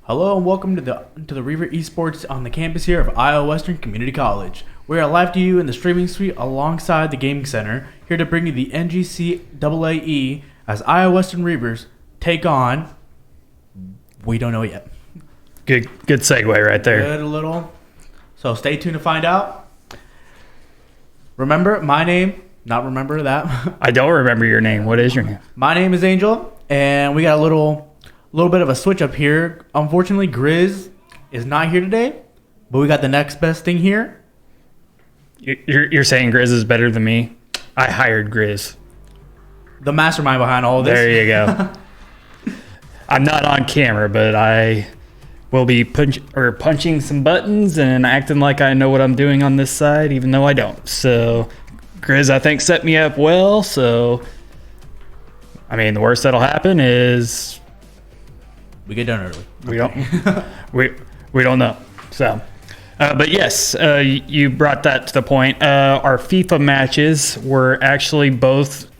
Hello and welcome to the Reaver Esports on the campus here of Iowa Western Community College. We are live to you in the streaming suite alongside the gaming center, here to bring you the NJCAAE as Iowa Western Reavers take on. We don't know yet. Good segue right there. Good little. So stay tuned to find out. Remember my name? Not remember that. I don't remember your name. What is your name? My name is Angel, and we got a little bit of a switch up here. Unfortunately, Grizz is not here today, but we got the next best thing here. You're saying Grizz is better than me? I hired Grizz. The mastermind behind all of this. There you go. I'm not on camera, but I will be punching some buttons and acting like I know what I'm doing on this side, even though I don't. So Grizz, I think, set me up well. So, I mean, the worst that'll happen is we get done early. We don't. we don't know. So, but yes, you brought that to the point. Our FIFA matches were actually both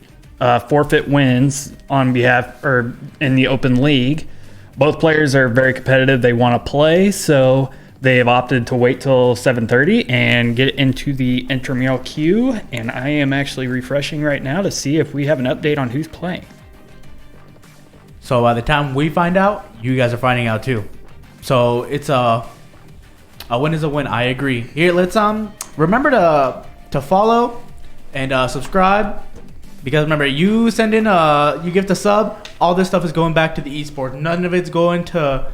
forfeit wins on behalf or in the open league. Both players are very competitive. They want to play, so they have opted to wait till 7:30 and get into the intramural queue. And I am actually refreshing right now to see if we have an update on who's playing. So by the time we find out, you guys are finding out too. So it's a win is a win. I agree. Here, let's remember to follow and subscribe, because remember, you send in you gift a sub, all this stuff is going back to the esports. None of it's going to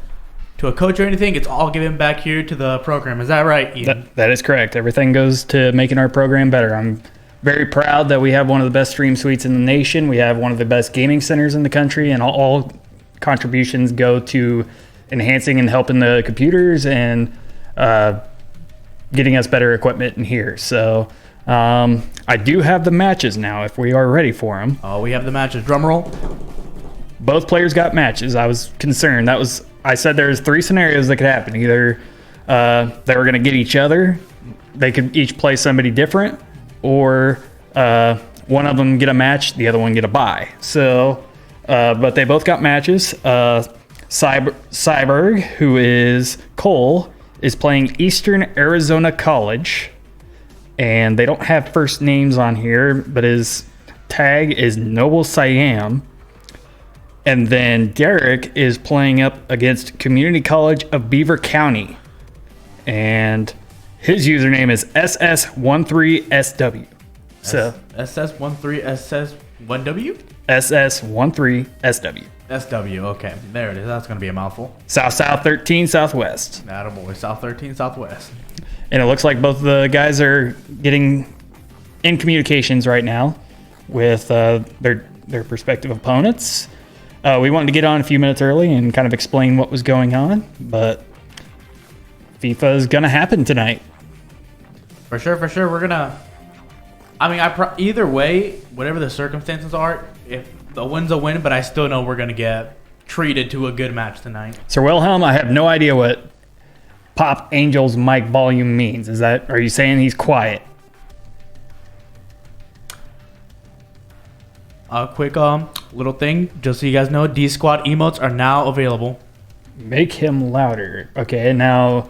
a coach or anything. It's all given back here to the program. Is that right, Ian? That is correct. Everything goes to making our program better. I'm very proud that we have one of the best stream suites in the nation. We have one of the best gaming centers in the country, and all contributions go to enhancing and helping the computers and getting us better equipment in here. So I do have the matches now if we are ready for them. Oh, we have the matches. Drum roll. Both players got matches. I was concerned. I said there's three scenarios that could happen. Either they were going to get each other, they could each play somebody different, or one of them get a match, the other one get a bye. So, but they both got matches. Cyberg, who is Cole, is playing Eastern Arizona College, and they don't have first names on here, but his tag is Noble Siam. And then Derek is playing up against Community College of Beaver County, and his username is SS13SW. So SS13SS1W? SS13SW. SW, okay. There it is. That's going to be a mouthful. South 13 Southwest. Attaboy. South 13 Southwest. And it looks like both of the guys are getting in communications right now with their respective opponents. We wanted to get on a few minutes early and kind of explain what was going on, but FIFA is going to happen tonight. For sure. We're going to... I mean, either way, whatever the circumstances are, if the win's a win, but I still know we're going to get treated to a good match tonight. Sir Wilhelm, I have no idea what Pop Angel's mic volume means. Are you saying he's quiet? A quick little thing, just so you guys know, D-Squad emotes are now available. Make him louder. Okay, now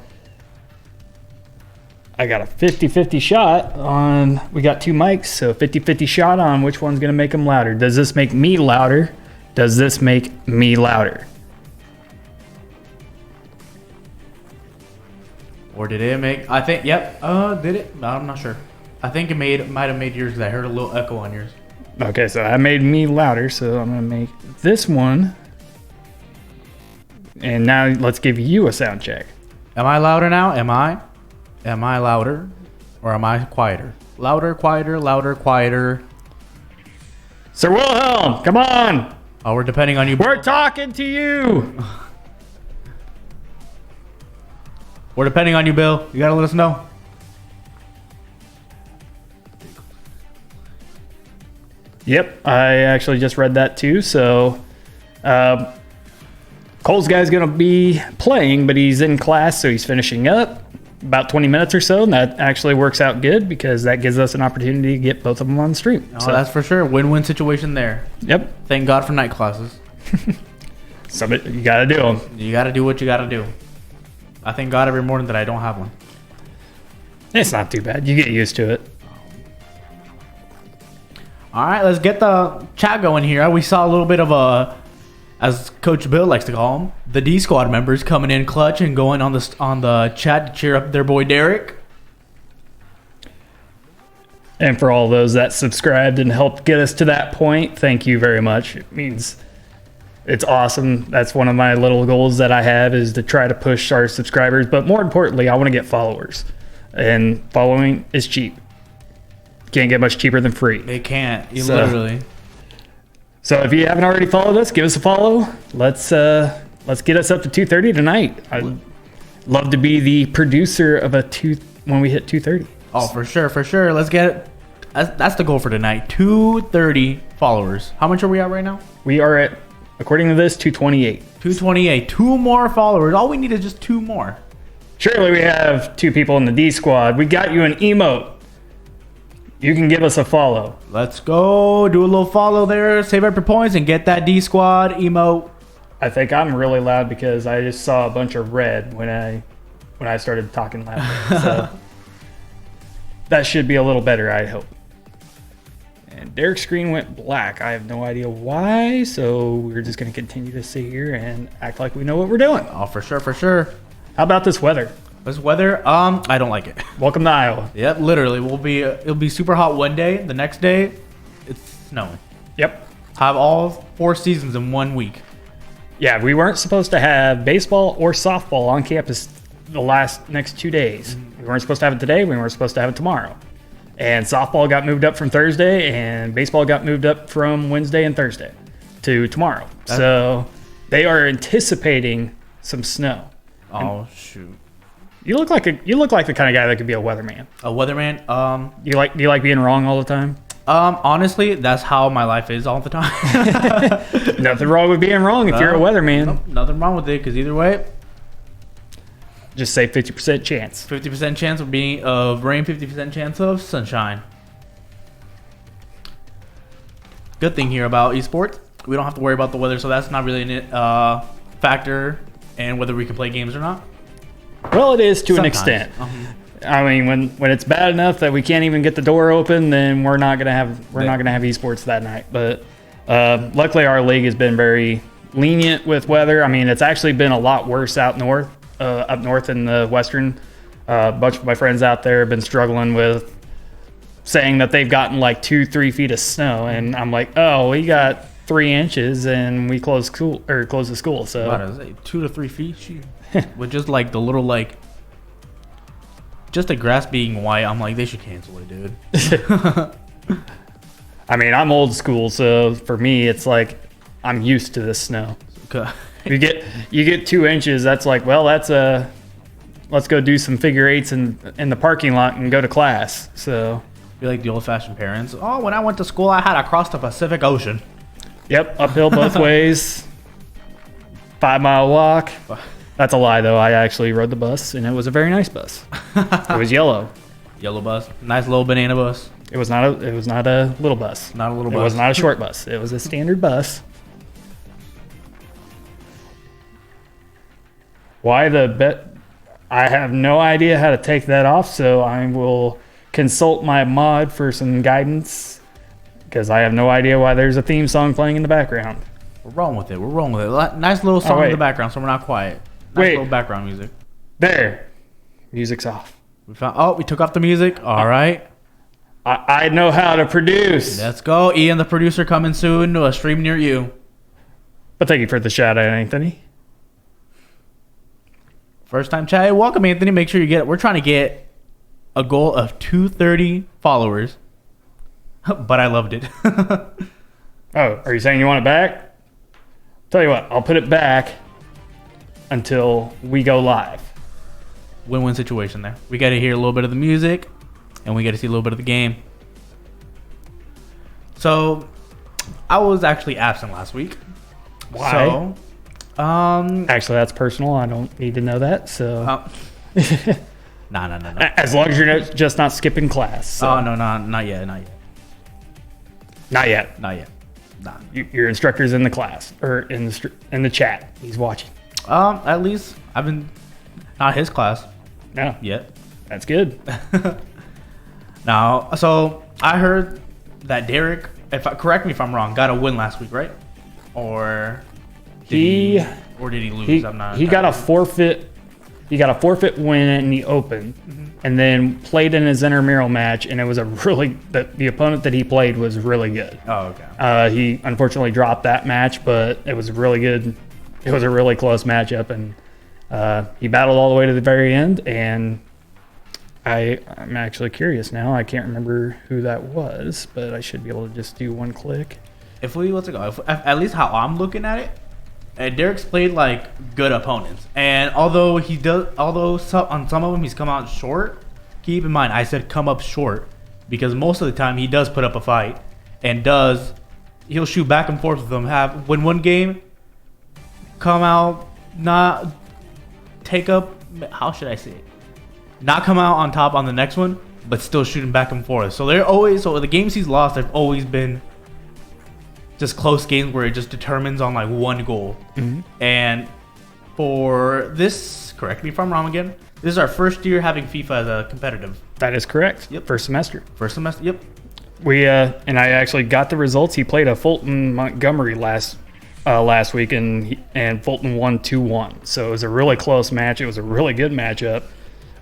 I got a 50-50 shot on, we got two mics, so 50-50 shot on which one's going to make him louder. Does this make me louder? Does this make me louder? Or did it make, I think, yep, did it? No, I'm not sure. I think it might have made yours, because I heard a little echo on yours. Okay, so I made me louder, so I'm going to make this one. And now let's give you a sound check. Am I louder now? Am I louder? Or am I quieter? Louder, quieter. Sir Wilhelm, come on! Oh, we're depending on you. We're talking to you! We're depending on you, Bill. You gotta let us know. Yep, I actually just read that too. So Cole's guy's going to be playing, but he's in class, so he's finishing up about 20 minutes or so, and that actually works out good because that gives us an opportunity to get both of them on the stream. Oh, so that's for sure. Win-win situation there. Yep. Thank God for night classes. Somebody, you gotta do them. You gotta do what you gotta do. I thank God every morning that I don't have one. It's not too bad. You get used to it. All right, let's get the chat going here. We saw a little bit of a, as Coach Bill likes to call them, the D squad members coming in clutch and going on the chat to cheer up their boy Derek. And for all those that subscribed and helped get us to that point, thank you very much. It means it's awesome. That's one of my little goals that I have, is to try to push our subscribers. But more importantly, I want to get followers. And following is cheap. Can't get much cheaper than free. It can't. Literally. So if you haven't already followed us, give us a follow. Let's get us up to 230 tonight. I'd love to be the producer of when we hit 230. Oh, for sure. Let's get it. That's the goal for tonight. 230 followers. How much are we at right now? We are at, according to this, 228. 228. 2 more followers. All we need is just 2 more. Surely we have 2 people in the D squad. We got you an emote. You can give us a follow. Let's go. Do a little follow there. Save up your points and get that D squad emote. I think I'm really loud because I just saw a bunch of red when I started talking loud. So that should be a little better, I hope. And Derek's screen went black. I have no idea why, so we're just going to continue to sit here and act like we know what we're doing. Oh, for sure. How about this weather? This weather, I don't like it. Welcome to Iowa. Yep, literally. It'll be super hot one day. The next day, it's snowing. Yep. Have all 4 seasons in 1 week. Yeah, we weren't supposed to have baseball or softball on campus the next 2 days. We weren't supposed to have it today. We weren't supposed to have it tomorrow. And softball got moved up from Thursday, and baseball got moved up from Wednesday and Thursday to tomorrow. So they are anticipating some snow. Oh, shoot. You look like the kind of guy that could be a weatherman. A weatherman? Do you like being wrong all the time? Honestly, that's how my life is all the time. Nothing wrong with being wrong if you're a weatherman. Nope, nothing wrong with it, because either way, just say 50% chance. 50% chance of rain, 50% chance of sunshine. Good thing here about esports, we don't have to worry about the weather, so that's not really a factor in whether we can play games or not. Well, it is to Sometimes. an extent. I mean, when it's bad enough that we can't even get the door open, then we're not gonna have esports that night. But luckily, our league has been very lenient with weather. I mean, it's actually been a lot worse up north in the western. A bunch of my friends out there have been struggling with saying that they've gotten like 2-3 feet of snow, and I'm like, oh, we got 3 inches, and we closed the school. So About to say 2 to 3 feet, shoot. With just like the little just the grass being white, I'm like, they should cancel it, dude. I mean, I'm old school, so for me, it's like I'm used to this snow. You get 2 inches. That's like, well, let's go do some figure eights in the parking lot and go to class. So Be like the old-fashioned parents. Oh, when I went to school, I had to cross the Pacific Ocean. Yep, uphill both ways. 5-mile walk. That's a lie, though. I actually rode the bus, and it was a very nice bus. It was yellow. Yellow bus. Nice little banana bus. It was not a little bus. Not a little bus. It was not a short bus. It was a standard bus. Why the bet? I have no idea how to take that off, so I will consult my mod for some guidance, because I have no idea why there's a theme song playing in the background. We're rolling with it. Nice little song in the background, so we're not quiet. Nice little background music. There. Music's off. We took off the music. All right. I know how to produce. Let's go. Ian, the producer, coming soon to a stream near you. But thank you for the shout out, Anthony. First time chat. Welcome, Anthony. Make sure you get it. We're trying to get a goal of 230 followers. But I loved it. Oh, are you saying you want it back? Tell you what, I'll put it back until we go live. Win-win situation there. We got to hear a little bit of the music, and we got to see a little bit of the game. So, I was actually absent last week. Why? So, actually, that's personal. I don't need to know that. So, no. As long as you're just not skipping class. So. Oh no, not yet. Not yet. Nah. Your instructor's in the class or in the chat. He's watching. At least I've been not his class No, yet. that's good. Now, so I heard that Derek, correct me if I'm wrong, got a win last week, right? Or did he lose? I'm not. He got a forfeit. He got a forfeit win in the Open, and then played in his intramural match, and it was the opponent that he played was really good. Oh, okay. He unfortunately dropped that match, but it was really good. It was a really close matchup, and he battled all the way to the very end. And I'm actually curious now. I can't remember who that was, but I should be able to just do one click. At least how I'm looking at it, Derek's played like good opponents, and although on some of them he's come out short. Keep in mind, I said come up short because most of the time he does put up a fight, and he'll shoot back and forth with them. Win one game, come out not take up. How should I say it? Not come out on top on the next one, but still shooting back and forth. So the games he's lost, they've always been just close games where it just determines on like one goal. And for this, correct me if I'm wrong again, this is our first year having FIFA as a competitive. That is correct. Yep. First semester. Yep. We and I actually got the results. He played a Fulton Montgomery last week, and Fulton won 2-1. So it was a really close match. It was a really good matchup.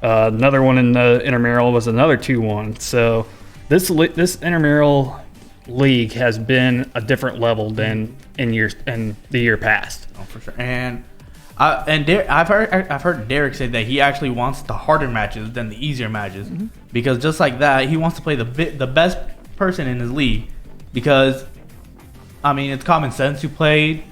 Another one in the intramural was another 2-1. So this intramural league has been a different level than in the year past. Oh, for sure. And I've heard Derek say that he actually wants the harder matches than the easier matches, because just like that, he wants to play the best person in his league. Because I mean, it's common sense. You play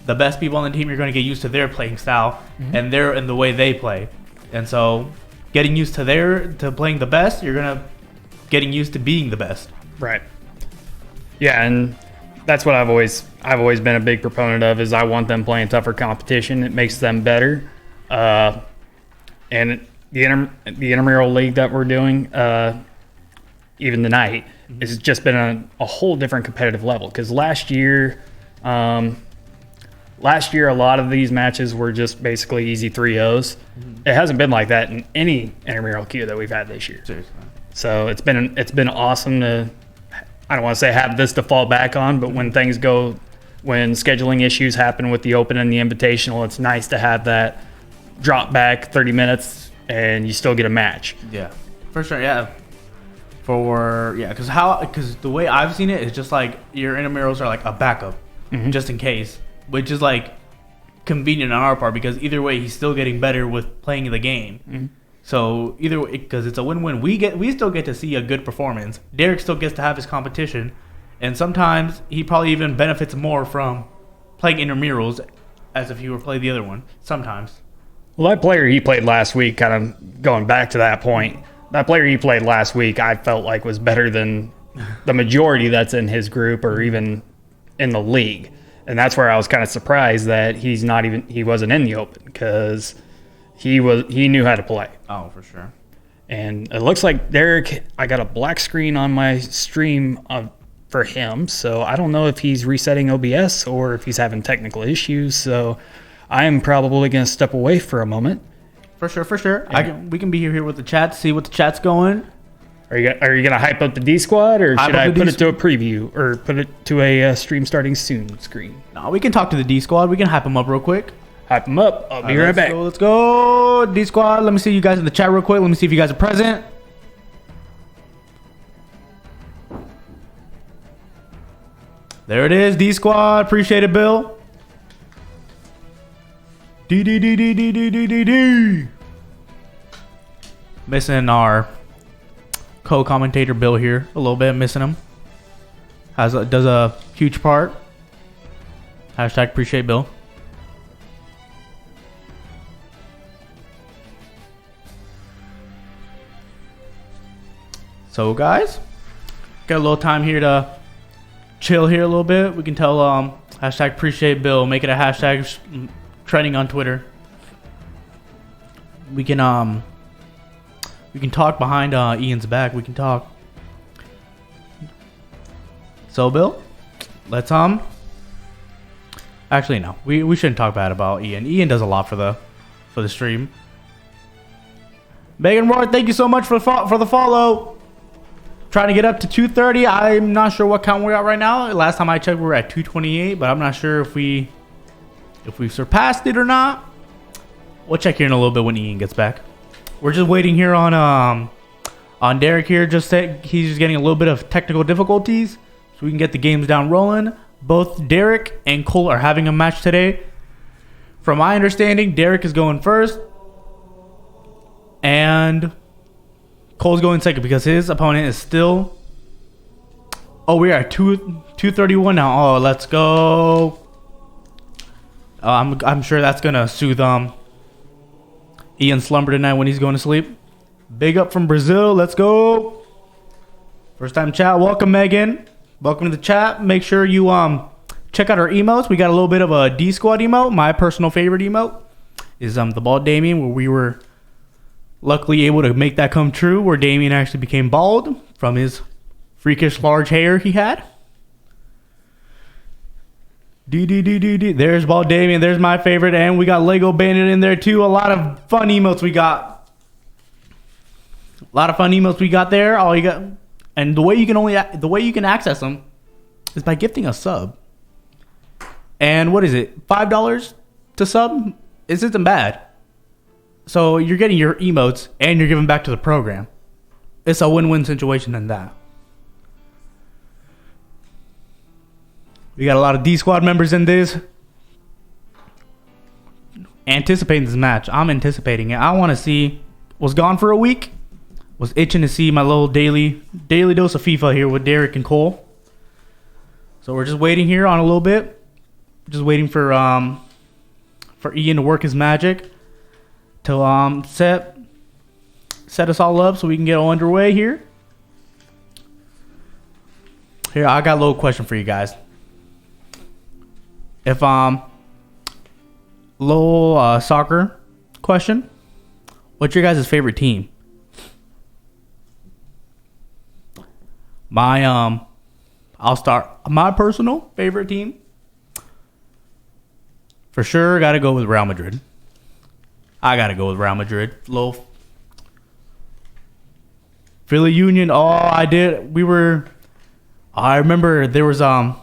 the best people on the team, you're going to get used to their playing style and the way they play. And so, getting used to playing the best, you're getting used to being the best. Right. Yeah, and that's what I've always been a big proponent of. Is I want them playing tougher competition. It makes them better. And the intramural league that we're doing, even tonight, has just been a whole different competitive level. Because last year, a lot of these matches were just basically easy 3-0s. It hasn't been like that in any intramural queue that we've had this year. Seriously. So it's been awesome to, I don't want to say have this to fall back on, but when scheduling issues happen with the Open and the Invitational, it's nice to have that drop back 30 minutes and you still get a match. Yeah, for sure. Yeah, because the way I've seen it is just like your intramurals are like a backup, just in case, which is like convenient on our part because either way he's still getting better with playing the game. So either way, because it's a win-win, we still get to see a good performance. Derek still gets to have his competition, and sometimes he probably even benefits more from playing intramurals as if he were playing the other one. Sometimes. Well, that player he played last week, kind of going back to that point, that player he played last week, I felt like was better than the majority that's in his group or even in the league, and that's where I was kind of surprised that he wasn't in the Open because he knew how to play. Oh, for sure. And it looks like Derek, I got a black screen on my stream for him, so I don't know if he's resetting OBS or if he's having technical issues, so I'm probably going to step away for a moment. For sure. We can be here with the chat, see what the chat's going. Are you going to hype up the D squad, or should I put it to a preview or put it to a stream starting soon screen? No, we can talk to the D squad. We can hype them up real quick. Hype them up. I'll be right back. Let's go, D squad. Let me see you guys in the chat real quick. Let me see if you guys are present. There it is, D squad. Appreciate it, Bill. D. Missing our co-commentator Bill here a little bit. Missing him. Does a huge part. Hashtag appreciate Bill. So guys, got a little time here to chill here a little bit. We can tell hashtag appreciate Bill. Make it a hashtag trending on Twitter. We can talk behind Ian's back. We can talk. So Bill, let's actually no, we shouldn't talk bad about Ian. Ian does a lot for the stream. Megan Roy, thank you so much for the follow. Trying to get up to 230. I'm not sure what count we're at right now. Last time I checked, we were at 228, but I'm not sure if we surpassed it or not. We'll check here in a little bit when Ian gets back. We're just waiting here on Derek here. He's just getting a little bit of technical difficulties, so we can get the games down rolling. Both Derek and Cole are having a match today. From my understanding, Derek is going first, and Cole's going second because his opponent is still. Oh, we are at 231 now. Oh, let's go. I'm sure that's gonna soothe Ian's slumber tonight when he's going to sleep. Big up from Brazil. Let's go. First time chat. Welcome, Megan. Welcome to the chat. Make sure you check out our emotes. We got a little bit of a D Squad emote. My personal favorite emote is the bald Damien, where we were luckily able to make that come true, where Damien actually became bald from his freakish large hair he had. There's bald Damien. There's my favorite, and we got Lego Bandit in there too. A lot of fun emotes we got. There. All you got, and the way you can access them is by gifting a sub. And what is it? $5 to sub? Isn't bad. So you're getting your emotes and you're giving back to the program. It's a win-win situation in that. We got a lot of D Squad members in this. Anticipating this match. I'm anticipating it. I want to see. Was gone for a week. Was itching to see my little daily dose of FIFA here with Derek and Cole. So we're just waiting here on a little bit. Just waiting for Ian to work his magic to set us all up so we can get all underway here. Here, I got a little question for you guys. If little soccer question. What's your guys' favorite team? I'll start. My personal favorite team, for sure, got to go with Real Madrid. I got to go with Real Madrid. Little Philly Union. Oh, I remember there was a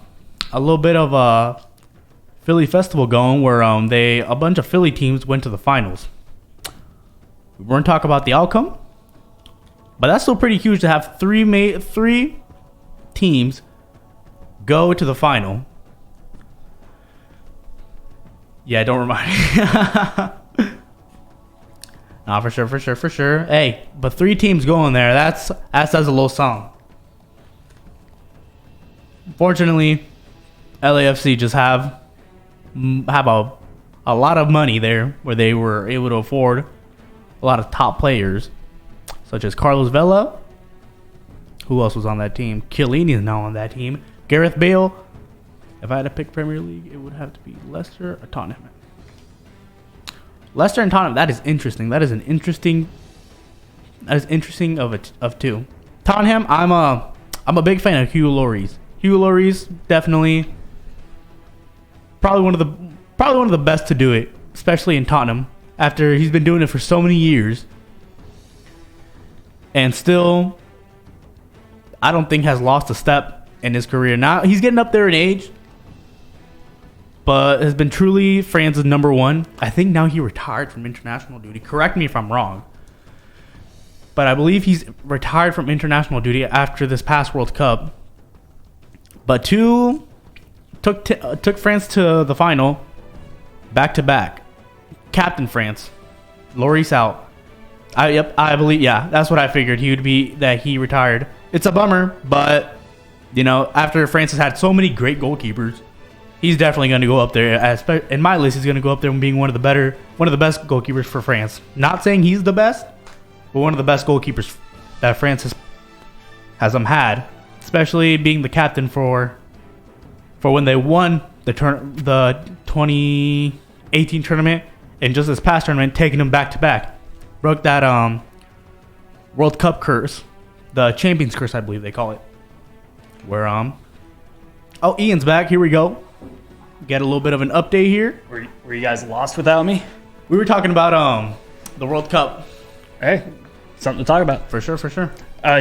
little bit of a Philly festival going where a bunch of Philly teams went to the finals. We weren't talking about the outcome, but that's still pretty huge to have three teams go to the final. Yeah, don't remind me. Nah, for sure. Hey, but 3 teams going there, that says a little song. Fortunately, LAFC just have a lot of money there, where they were able to afford a lot of top players, such as Carlos Vela. Who else was on that team? Chiellini is now on that team. Gareth Bale. If I had to pick Premier League, it would have to be Leicester or Tottenham. Leicester and Tottenham. That is interesting. That is interesting of two. Tottenham. I'm a big fan of Hugo Lloris. Hugo Lloris, definitely, probably one of the best to do it, especially in Tottenham, after he's been doing it for so many years, and still, I don't think has lost a step in his career. Now he's getting up there in age, but has been truly France's number one. I think now he retired from international duty. Correct me if I'm wrong, but I believe he's retired from international duty after this past World Cup. But took France to the final, back to back. Captain France, Lloris out. I believe, yeah, that's what I figured. He would be, that he retired. It's a bummer, but after France has had so many great goalkeepers, he's definitely going to go up there. In my list, he's going to go up there and being one of the best goalkeepers for France. Not saying he's the best, but one of the best goalkeepers that France has had, especially being the captain for when they won the 2018 tournament, and just this past tournament, taking them back to back. Broke that World Cup curse, the Champions curse, I believe they call it, where Oh, Ian's back. Here we go. Get a little bit of an update here. Were you guys lost without me? We were talking about the World Cup. Hey, something to talk about. For sure, for sure.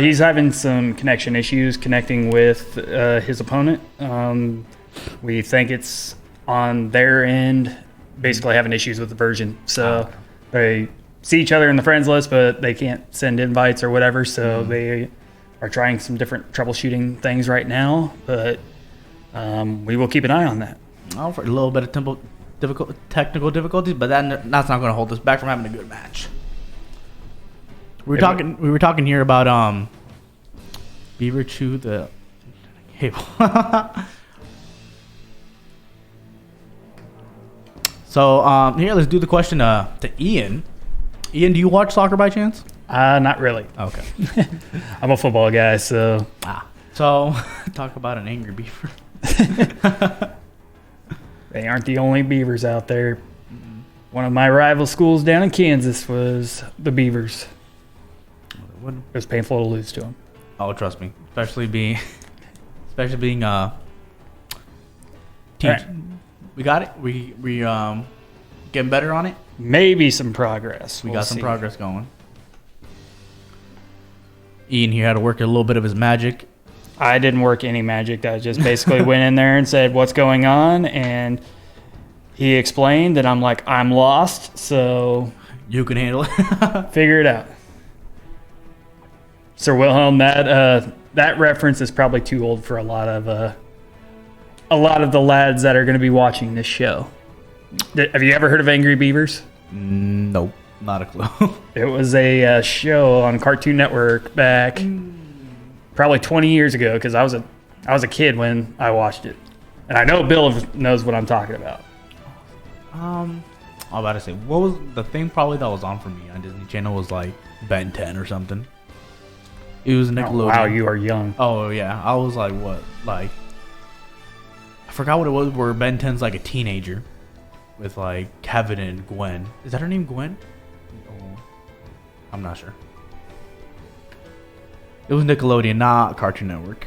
He's having some connection issues connecting with his opponent. We think it's on their end, basically having issues with the version. So they see each other in the friends list, but they can't send invites or whatever. So they are trying some different troubleshooting things right now. But we will keep an eye on that. Oh, for a little bit of technical difficulties, but that's not going to hold us back from having a good match. We were talking here about Beaver Chew the cable. So here, let's do the question to Ian. Ian, do you watch soccer by chance? Not really. Okay. I'm a football guy, so. So talk about an angry beaver. They aren't the only Beavers out there. One of my rival schools down in Kansas was the Beavers. It was painful to lose to them. Oh, trust me, especially being team. Right. We got it. We getting better on it. Maybe some progress. We got some progress going. Ian here had to work a little bit of his magic. I didn't work any magic. I just basically went in there and said, "What's going on?" And he explained, and I'm like, "I'm lost, so you can handle it. Figure it out." Sir Wilhelm, that reference is probably too old for a lot of the lads that are going to be watching this show. Have you ever heard of Angry Beavers? Nope, not a clue. It was a show on Cartoon Network back probably 20 years ago, because I was a kid when I watched it, and I know Bill knows what I'm talking about. I'm about to say, what was the thing probably that was on for me on Disney Channel was like Ben 10 or something. It was Nickelodeon. Oh, wow, you are young. Oh yeah, I was like, what? Like, I forgot what it was. Where Ben 10's like a teenager with like Kevin and Gwen. Is that her name, Gwen? Oh, I'm not sure. It was Nickelodeon, not Cartoon Network.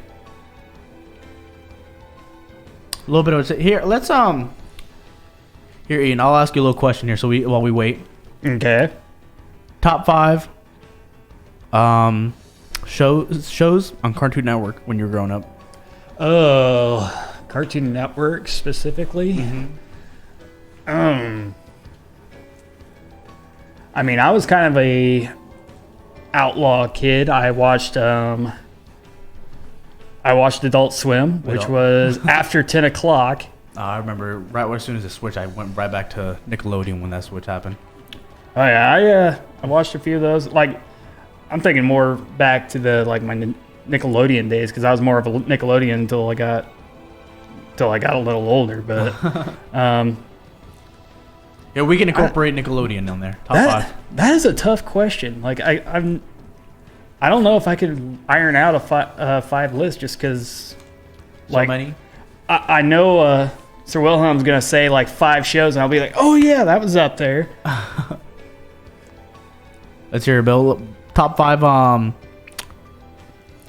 A little bit of here. Let's here, Ian. I'll ask you a little question here. So while we wait. Okay. Top 5 shows on Cartoon Network when you were growing up. Oh, Cartoon Network specifically. I mean, I was kind of a outlaw kid. I watched Adult Swim, which was after 10 o'clock. I remember right as soon as it switched, I went right back to Nickelodeon when that switch happened. Oh yeah, I watched a few of those. Like, I'm thinking more back to my Nickelodeon days, because I was more of a Nickelodeon until I got a little older. But yeah, we can incorporate Nickelodeon on there. Top 5. That is a tough question. Like I don't know if I could iron out a 5 list, just because. So many. I know Sir Wilhelm's gonna say like 5 shows, and I'll be like, "Oh yeah, that was up there." Let's hear it, Bill. Top 5.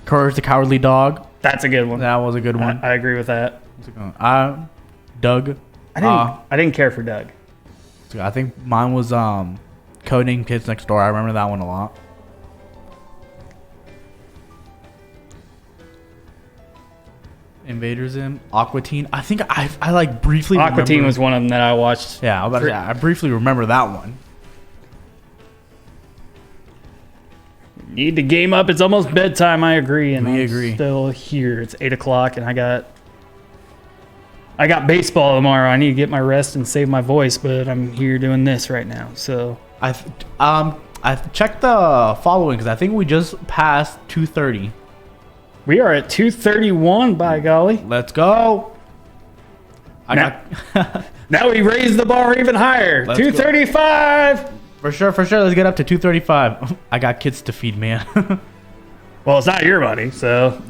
Courage the Cowardly Dog. That's a good one. That was a good one. I agree with that. Doug. I didn't care for Doug. I think mine was Codename Kids Next Door. I remember that one a lot. Invader Zim, Aqua Teen. I think I like briefly. Aqua Teen was one of them that I watched. Yeah, I briefly remember that one. Need to game up. It's almost bedtime. I agree, and we I'm agree. Still here. It's 8 o'clock, and I got baseball tomorrow. I need to get my rest and save my voice, but I'm here doing this right now. So I checked the following, because I think we just passed 2:30. We are at 2:31, by golly. Let's go. Now we raise the bar even higher. 2:35. For sure. Let's get up to 2:35. I got kids to feed, man. Well, it's not your money, so.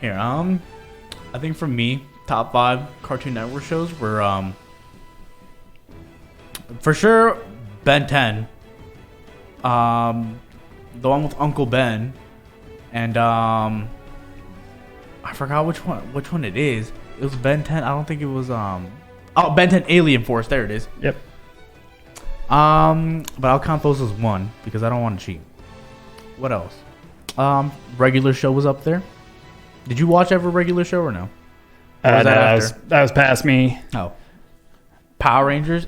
Here, I think for me, top 5 Cartoon Network shows were for sure Ben 10. The one with Uncle Ben. And I forgot which one it is. It was Ben 10. I don't think it was Ben 10 Alien Force. There it is. Yep. But I'll count those as one because I don't want to cheat. What else? Regular show was up there. Did you watch every regular show or no? Or was that was past me. Oh. Power Rangers.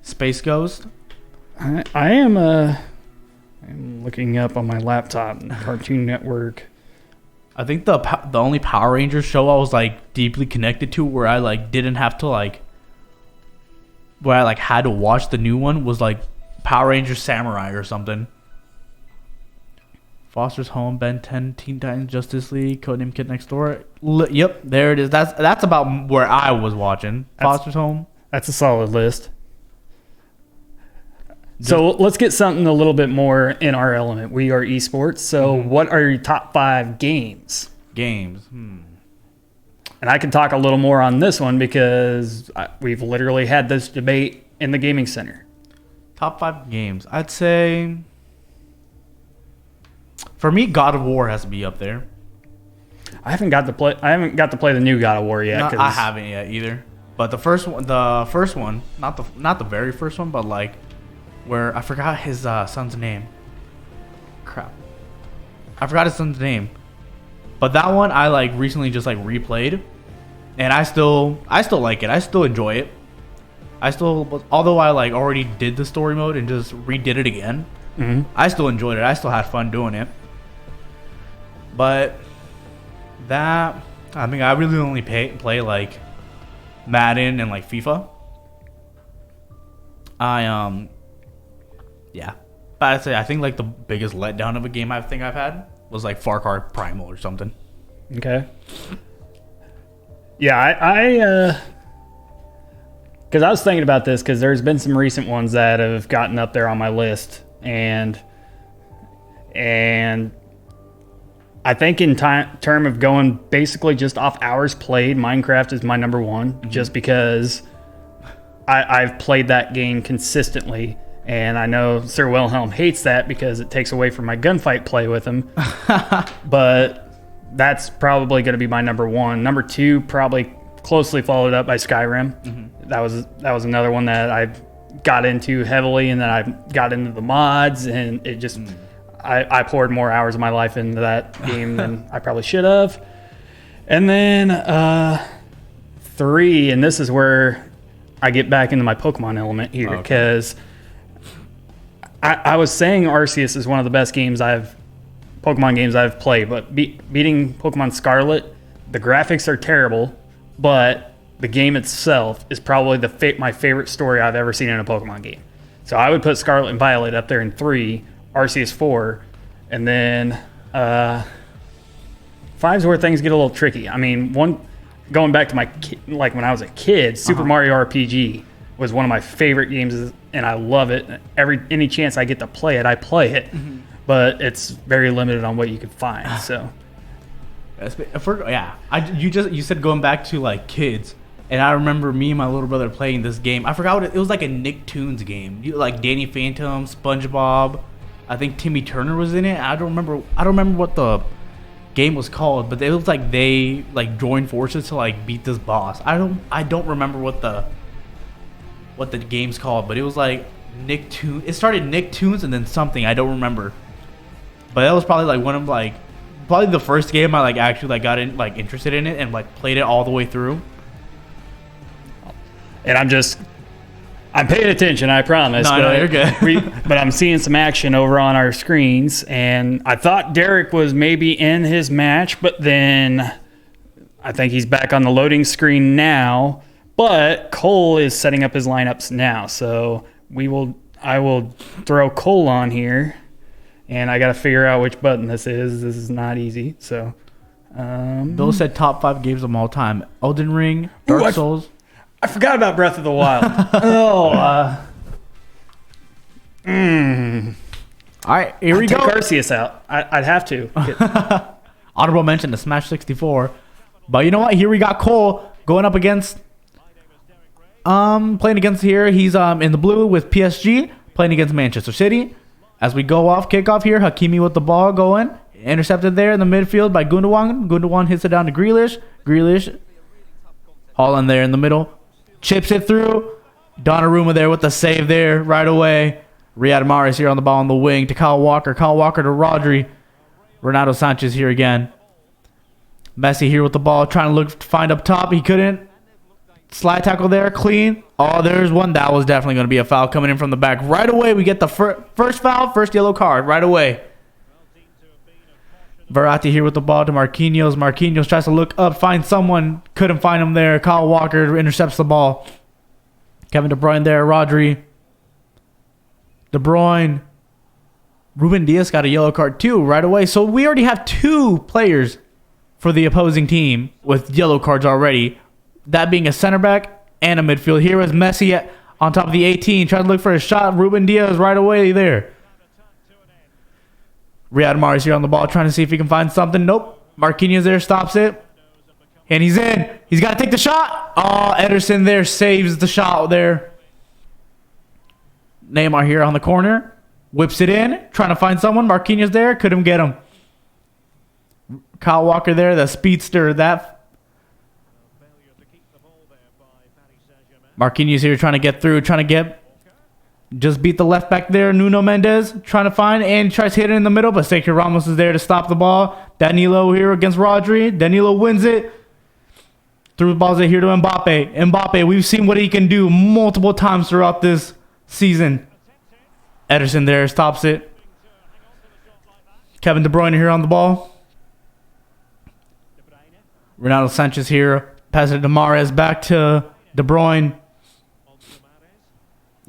Space Ghost. I am I'm looking up on my laptop, Cartoon Network. I think the only Power Rangers show I was like deeply connected to, where I like didn't have to like, where I like had to watch the new one, was like Power Rangers Samurai or something. Foster's Home, Ben 10, Teen Titans, Justice League, Codename Kid Next Door. Yep, there it is. That's about where I was watching. Foster's Home. That's a solid list. So let's get something a little bit more in our element. We are esports. So what are your top 5 games? And I can talk a little more on this one because we've literally had this debate in the gaming center. Top 5 games. I'd say, for me, God of War has to be up there. I haven't got to play the new God of War yet. No, I haven't yet either. But the first one, not the very first one, but like where I forgot his son's name. Crap, I forgot his son's name. But that one I like recently just like replayed, and I still like it. I still enjoy it. Although I like already did the story mode and just redid it again. I still enjoyed it. I still had fun doing it. But I really only play like Madden and like FIFA. Yeah. But I'd say I think like the biggest letdown of a game I've had was like Far Cry Primal or something. Okay. Yeah, because I was thinking about this because there's been some recent ones that have gotten up there on my list, and I think in term of going basically just off hours played, Minecraft is my number one, just because I've played that game consistently. And I know Sir Wilhelm hates that because it takes away from my gunfight play with him. But that's probably going to be my number one. Number 2, probably closely followed up by Skyrim. That was another one that I got into heavily, and then I got into the mods, and it just I poured more hours of my life into that game than I probably should have. And then 3, and this is where I get back into my Pokemon element here, because I was saying Arceus is one of the best Pokemon games I've played, but beating Pokemon Scarlet, the graphics are terrible, but the game itself is probably my favorite story I've ever seen in a Pokemon game. So I would put Scarlet and Violet up there in 3, Arceus 4, and then 5's where things get a little tricky. I mean, going back to like when I was a kid, Super Mario RPG was one of my favorite games, and I love it. Any chance I get to play it, I play it. But it's very limited on what you can find. So, you said going back to like kids, and I remember me and my little brother playing this game. I forgot it was like a Nicktoons game. Like Danny Phantom, SpongeBob. I think Timmy Turner was in it. I don't remember what the game was called, but it was like they like joined forces to like beat this boss. I don't remember what the game's called, but it was like Nicktoons. It started Nicktoons and then something I don't remember. But that was probably like one of probably the first game I like actually like got in like interested in it and like played it all the way through. And I'm paying attention, I promise. No, you're good. But I'm seeing some action over on our screens, and I thought Derek was maybe in his match, but then I think he's back on the loading screen now. But Cole is setting up his lineups now, so I will throw Cole on here, and I got to figure out which button this is. This is not easy. So, Bill said top 5 games of all time: Elden Ring, Dark Souls. I forgot about Breath of the Wild. All right, here we go. Take Arceus out. I'd have to. Honorable mention to Smash 64, but you know what? Here we got Cole going up against. Playing against here, he's in the blue with PSG, playing against Manchester City. As we go off, kickoff here, Hakimi with the ball going. Intercepted there in the midfield by Gundogan. Gundogan hits it down to Grealish. Grealish, Holland there in the middle. Chips it through. Donnarumma there with the save there right away. Riyad Mahrez here on the ball on the wing to Kyle Walker. Kyle Walker to Rodri. Ronaldo Sanchez here again. Messi here with the ball, trying to look to find up top. He couldn't. Slide tackle there, clean. Oh, there's one. That was definitely going to be a foul coming in from the back. Right away, we get the first foul, first yellow card right away. Verratti here with the ball to Marquinhos. Marquinhos tries to look up, find someone. Couldn't find him there. Kyle Walker intercepts the ball. Kevin De Bruyne there. Rodri. De Bruyne. Ruben Diaz got a yellow card too right away. So we already have 2 players for the opposing team with yellow cards already. That being a center back and a midfield. Here is Messi on top of the 18. Trying to look for a shot. Ruben Diaz right away there. Riyad Mahrez here on the ball, trying to see if he can find something. Nope. Marquinhos there stops it. And he's in. He's got to take the shot. Oh, Ederson there saves the shot there. Neymar here on the corner. Whips it in. Trying to find someone. Marquinhos there. Couldn't get him. Kyle Walker there, the speedster. That Marquinhos here trying to get through. Just beat the left back there. Nuno Mendes trying to find and tries to hit it in the middle, but Sergio Ramos is there to stop the ball. Danilo here against Rodri. Danilo wins it. Threw the balls here to Mbappe. Mbappe, we've seen what he can do multiple times throughout this season. Ederson there stops it. Kevin De Bruyne here on the ball. Ronaldo Sanchez here. Pass it to Mahrez. Back to De Bruyne.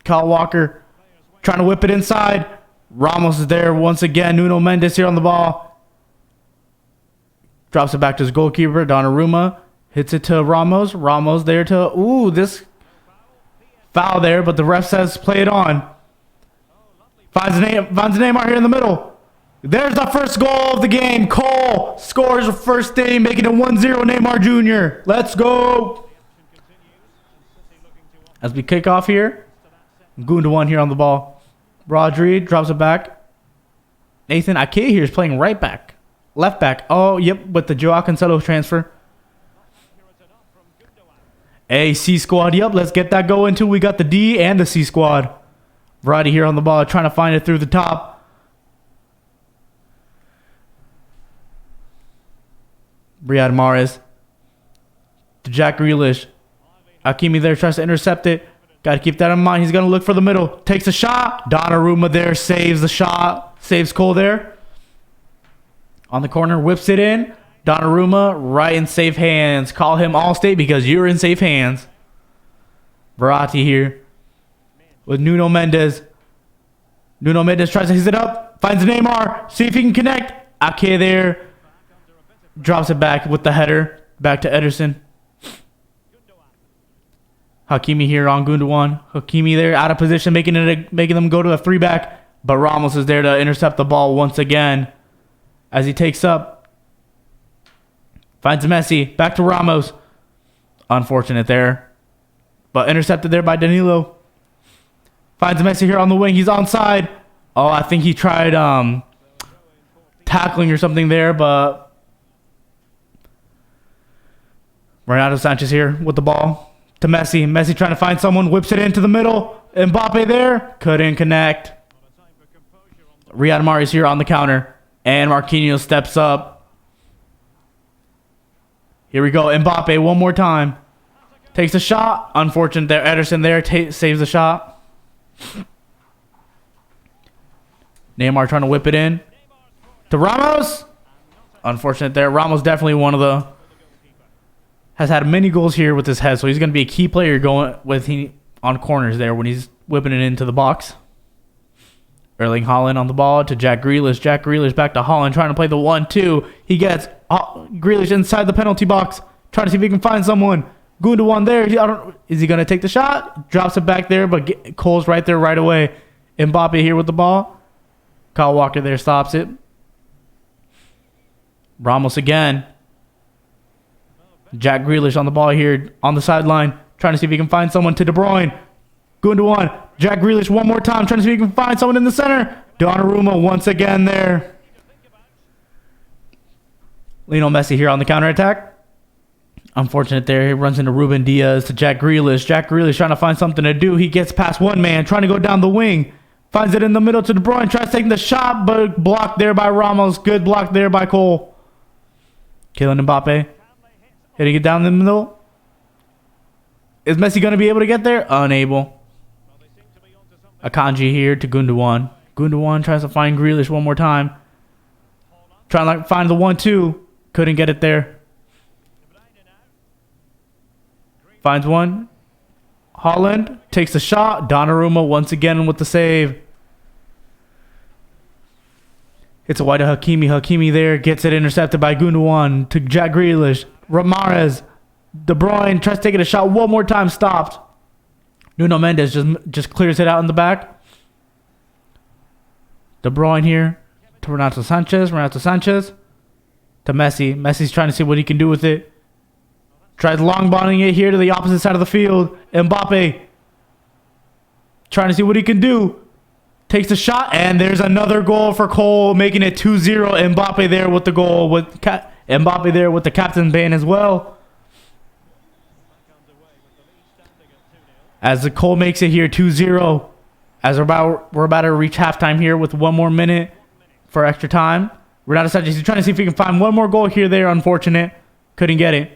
Kyle Walker trying to whip it inside. Ramos is there once again. Nuno Mendes here on the ball. Drops it back to his goalkeeper, Donnarumma. Hits it to Ramos. Ramos there to... Ooh, this foul there, but the ref says play it on. Finds Neymar here in the middle. There's the first goal of the game. Cole scores the first day, making it 1-0 Neymar Jr. Let's go. As we kick off here, Gundogan here on the ball. Rodri drops it back. Nathan Ake here is playing right back. Left back. Oh, yep, with the Joao Cancelo transfer. A C squad. Yep, let's get that going too. We got the D and the C squad. Verratti here on the ball, trying to find it through the top. Riyad Mahrez to Jack Grealish. Hakimi there tries to intercept it. Got to keep that in mind. He's going to look for the middle. Takes a shot. Donnarumma there saves the shot. Saves Cole there. On the corner, whips it in. Donnarumma right in safe hands. Call him Allstate because you're in safe hands. Verratti here with Nuno Mendes. Nuno Mendes tries to hit it up. Finds Neymar. See if he can connect. Ake there. Drops it back with the header. Back to Ederson. Hakimi here on Gundogan. Hakimi there out of position, making them go to a 3-back. But Ramos is there to intercept the ball once again. As he takes up. Finds Messi. Back to Ramos. Unfortunate there. But intercepted there by Danilo. Finds Messi here on the wing. He's onside. Oh, I think he tried tackling or something there, but Ronaldo Sanchez here with the ball to Messi. Messi trying to find someone. Whips it into the middle. Mbappe there. Couldn't connect. Riyad Mahrez here on the counter. And Marquinhos steps up. Here we go. Mbappe one more time. Takes a shot. Unfortunate there. Ederson there saves the shot. Neymar trying to whip it in. To Ramos. Unfortunate there. Ramos definitely one of the... has had many goals here with his head, so he's going to be a key player going with on corners there when he's whipping it into the box. Erling Haaland on the ball to Jack Grealish. Jack Grealish back to Haaland, trying to play the 1-2. He gets Grealish inside the penalty box, trying to see if he can find someone. Gundogan there. Is he going to take the shot? Drops it back there, but Cole's right there right away. Mbappe here with the ball. Kyle Walker there stops it. Ramos again. Jack Grealish on the ball here on the sideline, trying to see if he can find someone to De Bruyne. Gundogan. Jack Grealish one more time, trying to see if he can find someone in the center. Donnarumma once again there. Lionel Messi here on the counterattack. Unfortunate there. He runs into Ruben Diaz to Jack Grealish. Jack Grealish trying to find something to do. He gets past one man, trying to go down the wing. Finds it in the middle to De Bruyne. Tries taking the shot, but blocked there by Ramos. Good block there by Cole. Kylian Mbappe. Hitting it down the middle. Is Messi going to be able to get there? Unable. Akanji here to Gundogan. Gundogan tries to find Grealish one more time. Trying to find the 1-2. Couldn't get it there. Finds one. Holland takes a shot. Donnarumma once again with the save. It's a wide to Hakimi. Hakimi there gets it intercepted by Gundogan to Jack Grealish. Ramirez. De Bruyne tries taking a shot one more time. Stopped. Nuno Mendes just clears it out in the back. De Bruyne here to Renato Sanchez. Renato Sanchez to Messi. Messi's trying to see what he can do with it. Tries long bonding it here to the opposite side of the field. Mbappe trying to see what he can do. Takes the shot, and there's another goal for Cole, making it 2-0. Mbappe there with the goal. Mbappe there with the captain band as well. As the Cole makes it here 2-0. As we're about to reach halftime here with 1 more minute for extra time. Renato Sanchez is trying to see if he can find one more goal here. There, unfortunate. Couldn't get it.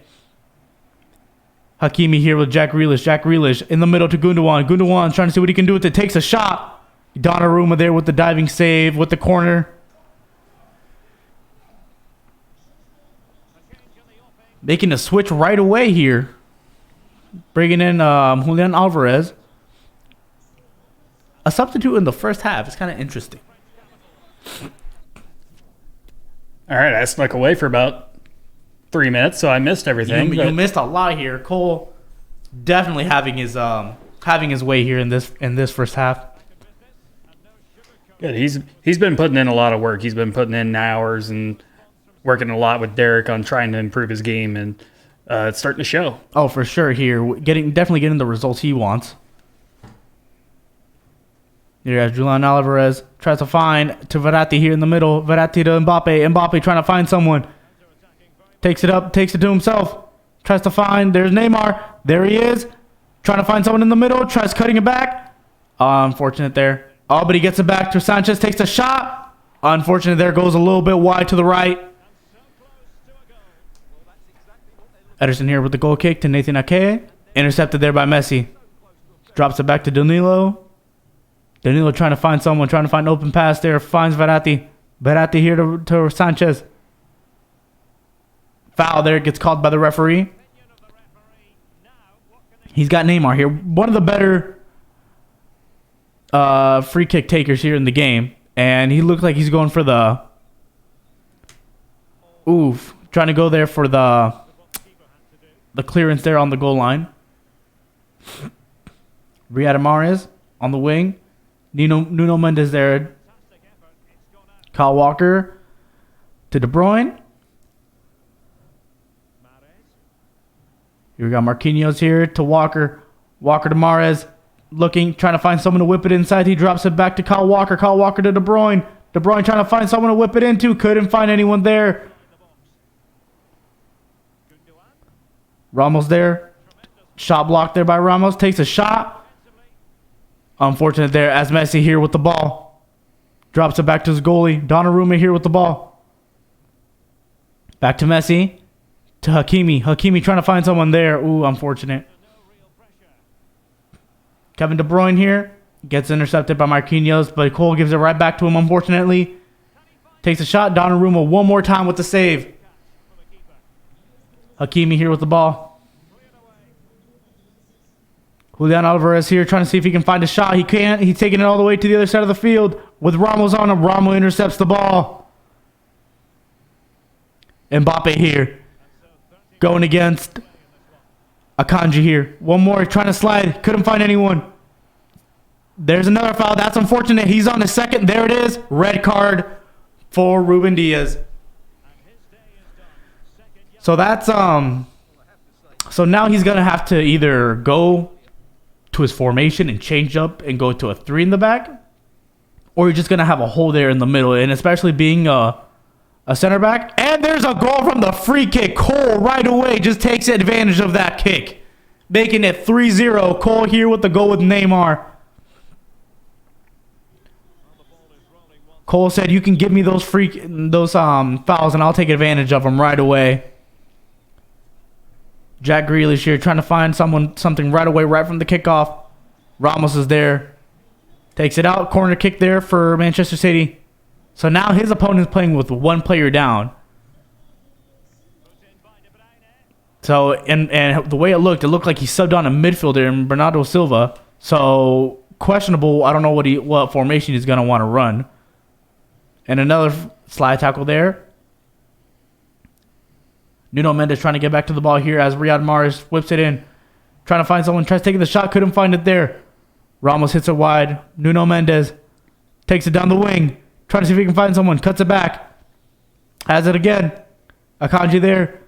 Hakimi here with Jack Grealish. Jack Grealish in the middle to Gundogan. Gundogan trying to see what he can do with it. Takes a shot. Donnarumma there with the diving save with the corner. Making a switch right away here. Bringing in Julian Alvarez. A substitute in the first half. It's kind of interesting. All right, I snuck away for about 3 minutes, so I missed everything. You missed a lot here. Cole definitely having his way here in this first half. Good. He's been putting in a lot of work. He's been putting in hours and working a lot with Derek on trying to improve his game, and it's starting to show. Oh, for sure here. Definitely getting the results he wants. Here as Julian Alvarez tries to find to Verratti here in the middle. Verratti to Mbappe. Mbappe trying to find someone. Takes it up, takes it to himself. Tries to find, there's Neymar. There he is. Trying to find someone in the middle. Tries cutting it back. Unfortunate there. Oh, but he gets it back to Sanchez. Takes a shot. Unfortunate there. Goes a little bit wide to the right. Ederson here with the goal kick to NJCAAE. Intercepted there by Messi. Drops it back to Danilo. Danilo trying to find someone. Trying to find an open pass there. Finds Verratti. Verratti here to Sanchez. Foul there, gets called by the referee. He's got Neymar here. One of the better free kick takers here in the game. And he looked like he's going for the... Trying to go there for the clearance there on the goal line. Riyad Mahrez on the wing. Nuno Mendes there. Kyle Walker to De Bruyne. Here we got Marquinhos here to Walker. Walker to Mahrez. Looking, trying to find someone to whip it inside. He drops it back to Kyle Walker. Kyle Walker to De Bruyne. De Bruyne trying to find someone to whip it into. Couldn't find anyone there. Ramos there. Shot blocked there by Ramos. Takes a shot. Unfortunate there as Messi here with the ball. Drops it back to his goalie. Donnarumma here with the ball. Back to Messi. To Hakimi. Hakimi trying to find someone there. Unfortunate. Kevin De Bruyne here. Gets intercepted by Marquinhos, but Cole gives it right back to him, unfortunately. Takes a shot. Donnarumma one more time with the save. Hakimi here with the ball. Julian Alvarez here trying to see if he can find a shot. He can't. He's taking it all the way to the other side of the field with Ramos on him. Ramos intercepts the ball. Mbappe here. Going against Akanji here. One more. Trying to slide. Couldn't find anyone. There's another foul. That's unfortunate. He's on the second. There it is. Red card for Ruben Diaz. So that's so now he's gonna have to either go to his formation and change up and go to a 3 in the back, or you're just going to have a hole there in the middle. And especially being a center back. And there's a goal from the free kick. Cole right away just takes advantage of that kick, making it 3-0. Cole here with the goal with Neymar. Cole said, you can give me those fouls and I'll take advantage of them right away. Jack Grealish here trying to find something right away, right from the kickoff. Ramos is there. Takes it out. Corner kick there for Manchester City. So now his opponent's playing with one player down. So, and the way it looked like he subbed on a midfielder in Bernardo Silva. So, questionable. I don't know what formation he's going to want to run. And another slide tackle there. Nuno Mendes trying to get back to the ball here as Riyad Mahrez whips it in. Trying to find someone. Tries taking the shot. Couldn't find it there. Ramos hits it wide. Nuno Mendes takes it down the wing. Trying to see if he can find someone. Cuts it back. Has it again. Akanji there.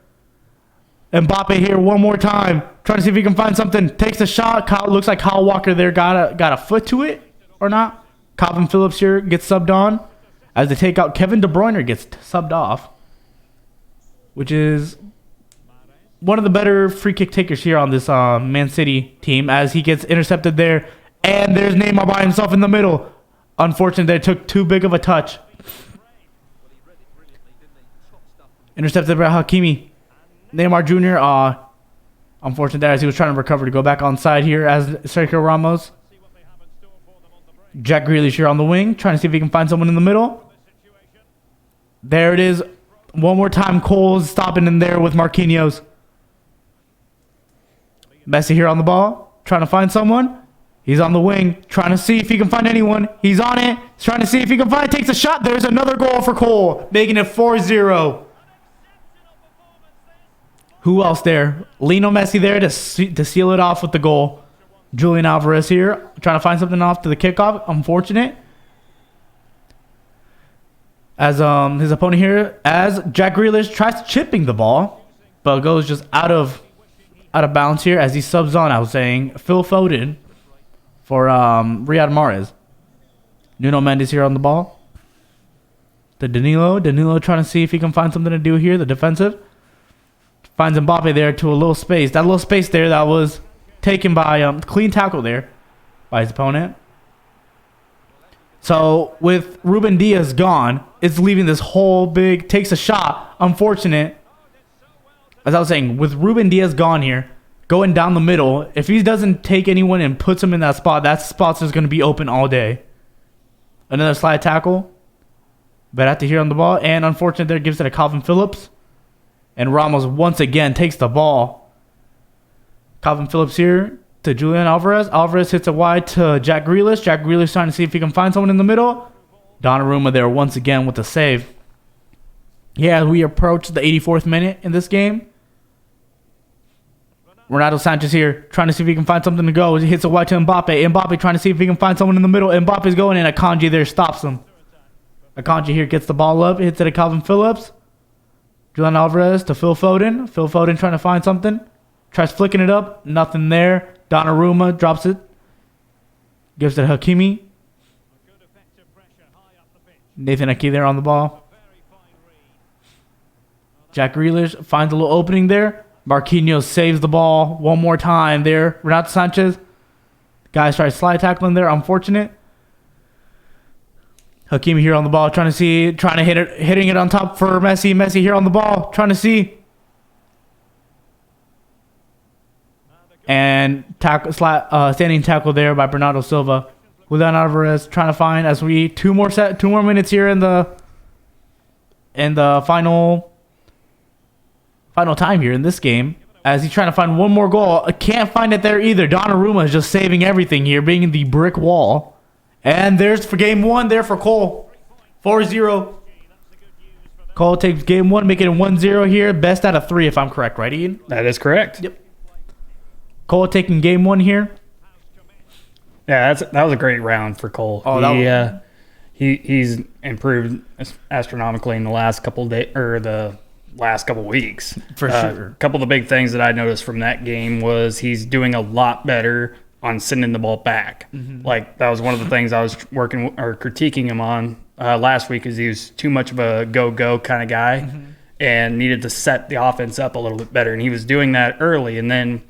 Mbappe here one more time. Trying to see if he can find something. Takes a shot. Looks like Kyle Walker there got a foot to it or not. Calvin Phillips here gets subbed on. As they take out, Kevin De Bruyne gets subbed off, which is one of the better free kick takers here on this Man City team, as he gets intercepted there. And there's Neymar by himself in the middle. Unfortunately, they took too big of a touch. Intercepted by Hakimi. Neymar Jr. Unfortunate there as he was trying to recover to go back on side here as Sergio Ramos. Jack Grealish here on the wing, trying to see if he can find someone in the middle. There it is. One more time, Cole's stopping in there with Marquinhos. Messi here on the ball, trying to find someone. He's on the wing, trying to see if he can find anyone. He's on it. He's trying to see if he can find it. Takes a shot. There's another goal for Cole, making it 4-0. Who else there? Lionel Messi there to seal it off with the goal. Julian Alvarez here, trying to find something off to the kickoff. Unfortunate. As his opponent here, as Jack Grealish tries chipping the ball, but goes just out of bounds here as he subs on. I was saying Phil Foden for Riyad Mahrez. Nuno Mendes here on the ball. To Danilo trying to see if he can find something to do here. The defensive finds Mbappe there to a little space. That little space there that was taken by clean tackle there by his opponent. So with Ruben Diaz gone, it's leaving this whole big, takes a shot. Unfortunate. As I was saying, with Ruben Diaz gone here, going down the middle, if he doesn't take anyone and puts him in that spot's just going to be open all day. Another slide tackle. Verratti here on the ball. And unfortunate there, gives it to Calvin Phillips. And Ramos once again takes the ball. Calvin Phillips here to Julian Alvarez. Alvarez hits it wide to Jack Grealish. Jack Grealish trying to see if he can find someone in the middle. Donnarumma there once again with the save. Yeah, we approach the 84th minute in this game. Renato Sanchez here trying to see if he can find something to go. He hits it wide to Mbappe. Mbappe trying to see if he can find someone in the middle. Mbappe's going and Akanji there stops him. Akanji here gets the ball up. Hits it to Calvin Phillips. Julian Alvarez to Phil Foden. Phil Foden trying to find something. Tries flicking it up. Nothing there. Donnarumma drops it. Gives it to Hakimi. Nathan Ake there on the ball. Jack Grealish finds a little opening there. Marquinhos saves the ball one more time there. Renato Sanchez. Guys try to slide tackling there. Unfortunate. Hakimi here on the ball. Trying to hitting it on top for Messi. Messi here on the ball. Trying to see. And standing tackle there by Bernardo Silva. Julian Alvarez trying to find as we two more minutes here in the final time here in this game. As he's trying to find one more goal. I can't find it there either. Donnarumma is just saving everything here, being the brick wall. And there's for game one there for Cole. 4-0. Cole takes game one, making it 1-0 here. Best out of 3 if I'm correct, right, Ian? That is correct. Yep. Cole taking game one here. Yeah, that was a great round for Cole. Oh, he's improved astronomically in the last couple days or the last couple weeks. For sure. A couple of the big things that I noticed from that game was he's doing a lot better on sending the ball back. Like that was one of the things I was working or critiquing him on last week, is he was too much of a go kind of guy and needed to set the offense up a little bit better. And he was doing that early, and then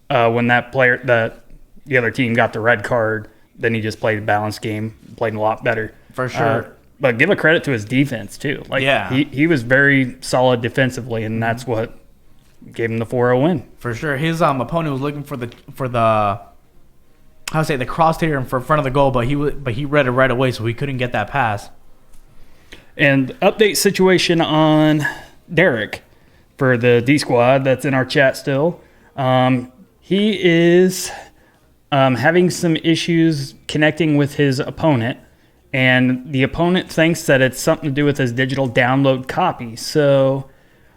when that player, the other team got the red card, then he just played a balanced game, played a lot better. For sure. But give a credit to his defense too. Like he was very solid defensively, and that's what gave him the 4-0 win. For sure. His opponent was looking for the the crosshair in front of the goal, but he read it right away, so he couldn't get that pass. And update situation on Derek for the D squad that's in our chat still. He is having some issues connecting with his opponent, and the opponent thinks that it's something to do with his digital download copy. So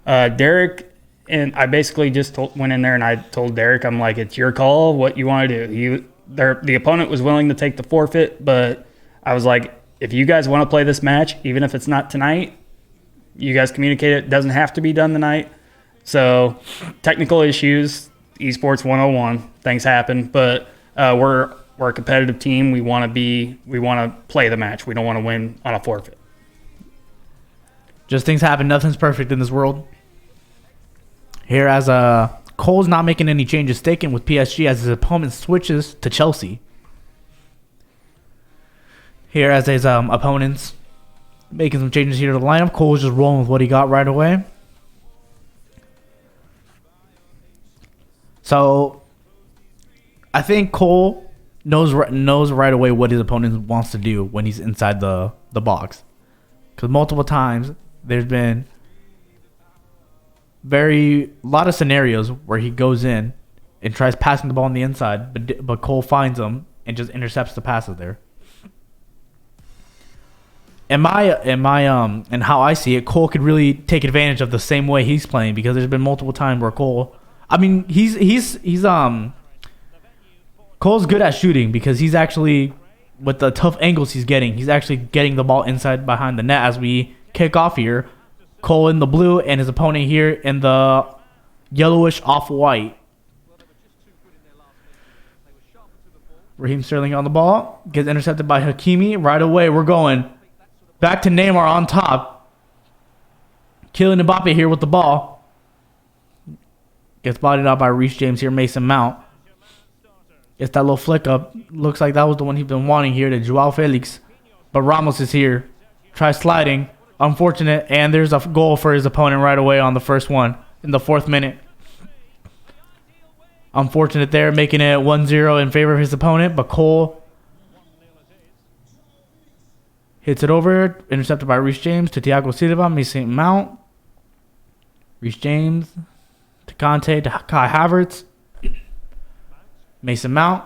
Derek, and I basically just went in there and I told Derek, I'm like, it's your call, what you want to do. The opponent was willing to take the forfeit, but I was like, if you guys want to play this match, even if it's not tonight, you guys communicate it. It doesn't have to be done tonight. So technical issues, esports 101, things happen, but we're a competitive team. We want to play the match. We don't want to win on a forfeit. Just things happen. Nothing's perfect in this world. Here, as Cole's not making any changes, sticking with PSG as his opponent switches to Chelsea. Here, as his opponents making some changes here to the lineup, Cole's just rolling with what he got right away. So, I think Cole knows right away what his opponent wants to do when he's inside the box. Because multiple times, there's been a lot of scenarios where he goes in and tries passing the ball on the inside, but Cole finds him and just intercepts the passes there. And how I see it, Cole could really take advantage of the same way he's playing, because there's been multiple times where Cole's good at shooting, because he's actually, with the tough angles he's actually getting the ball inside behind the net. As we kick off here, Cole in the blue and his opponent here in the yellowish off-white. Raheem Sterling on the ball, gets intercepted by Hakimi. Right away, we're going back to Neymar on top. Kylian Mbappe here with the ball. Gets bodied out by Reece James here, Mason Mount. Gets that little flick up. Looks like that was the one he's been wanting here to Joao Felix. But Ramos is here. Tries sliding. Unfortunate. And there's a goal for his opponent right away on the first one in the 4th minute. Unfortunate there, making it 1-0 in favor of his opponent. But Cole hits it over. Intercepted by Reece James to Thiago Silva. Mason Mount. Reece James to Conte to Kai Havertz. Mason Mount.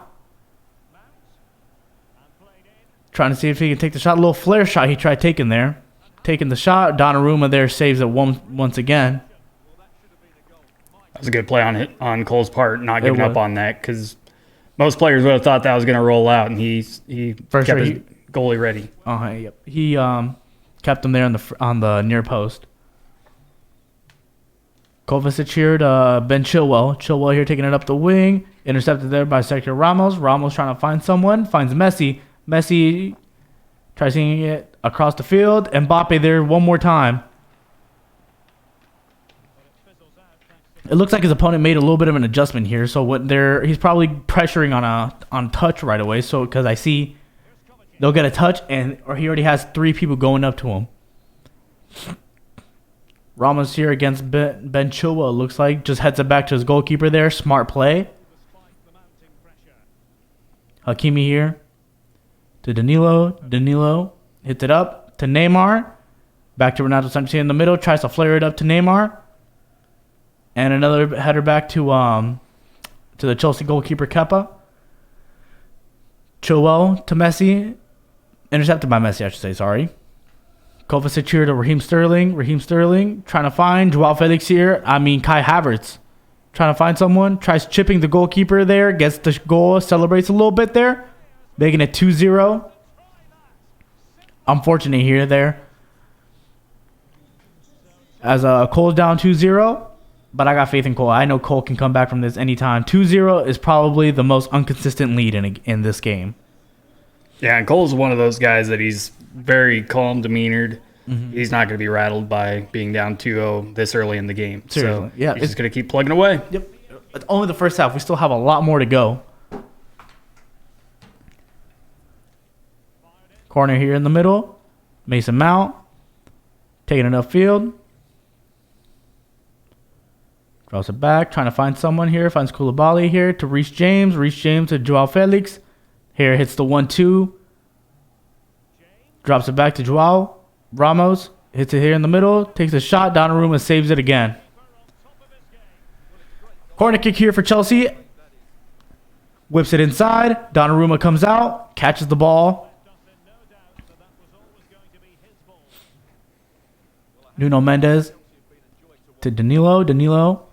Trying to see if he can take the shot. A little flare shot he tried taking there. Taking the shot. Donnarumma there saves it once again. That was a good play on Cole's part, not giving up on that, because most players would have thought that was going to roll out, and he kept his goalie ready. Yep. He kept him there on the near post. Kovacic here to Ben Chilwell. Chilwell here taking it up the wing. Intercepted there by Sergio Ramos. Ramos trying to find someone. Finds Messi. Messi tries seeing it across the field. Mbappe there one more time. It looks like his opponent made a little bit of an adjustment here. So he's probably pressuring on touch right away. So because I see they'll get a touch, or he already has 3 people going up to him. Ramos here against Ben Chilwell, looks like. Just heads it back to his goalkeeper there. Smart play. Hakimi here to Danilo. Danilo hits it up to Neymar. Back to Renato Sanchez in the middle. Tries to flare it up to Neymar. And another header back to the Chelsea goalkeeper Kepa. Chilwell to Messi. Intercepted by Messi, I should say, sorry. Kovacic here to Raheem Sterling. Raheem Sterling trying to find Joao Felix here. Kai Havertz. Trying to find someone. Tries chipping the goalkeeper there. Gets the goal. Celebrates a little bit there. Making it 2-0. Unfortunate here there. As Cole's down 2-0. But I got faith in Cole. I know Cole can come back from this anytime. 2-0 is probably the most inconsistent lead in this game. Yeah, and Cole's one of those guys that he's very calm demeanored. Mm-hmm. He's not going to be rattled by being down 2-0 this early in the game. Seriously. So yeah, he's just going to keep plugging away. Yep. It's only the first half. We still have a lot more to go. Corner here in the middle. Mason Mount. Taking it upfield. Draws it back. Trying to find someone here. Finds Koulibaly here to Reece James. Reece James to Joao Felix. Here hits the 1-2. Drops it back to Joao. Ramos hits it here in the middle. Takes a shot. Donnarumma saves it again. Corner kick here for Chelsea. Whips it inside. Donnarumma comes out. Catches the ball. Nuno Mendes to Danilo. Danilo.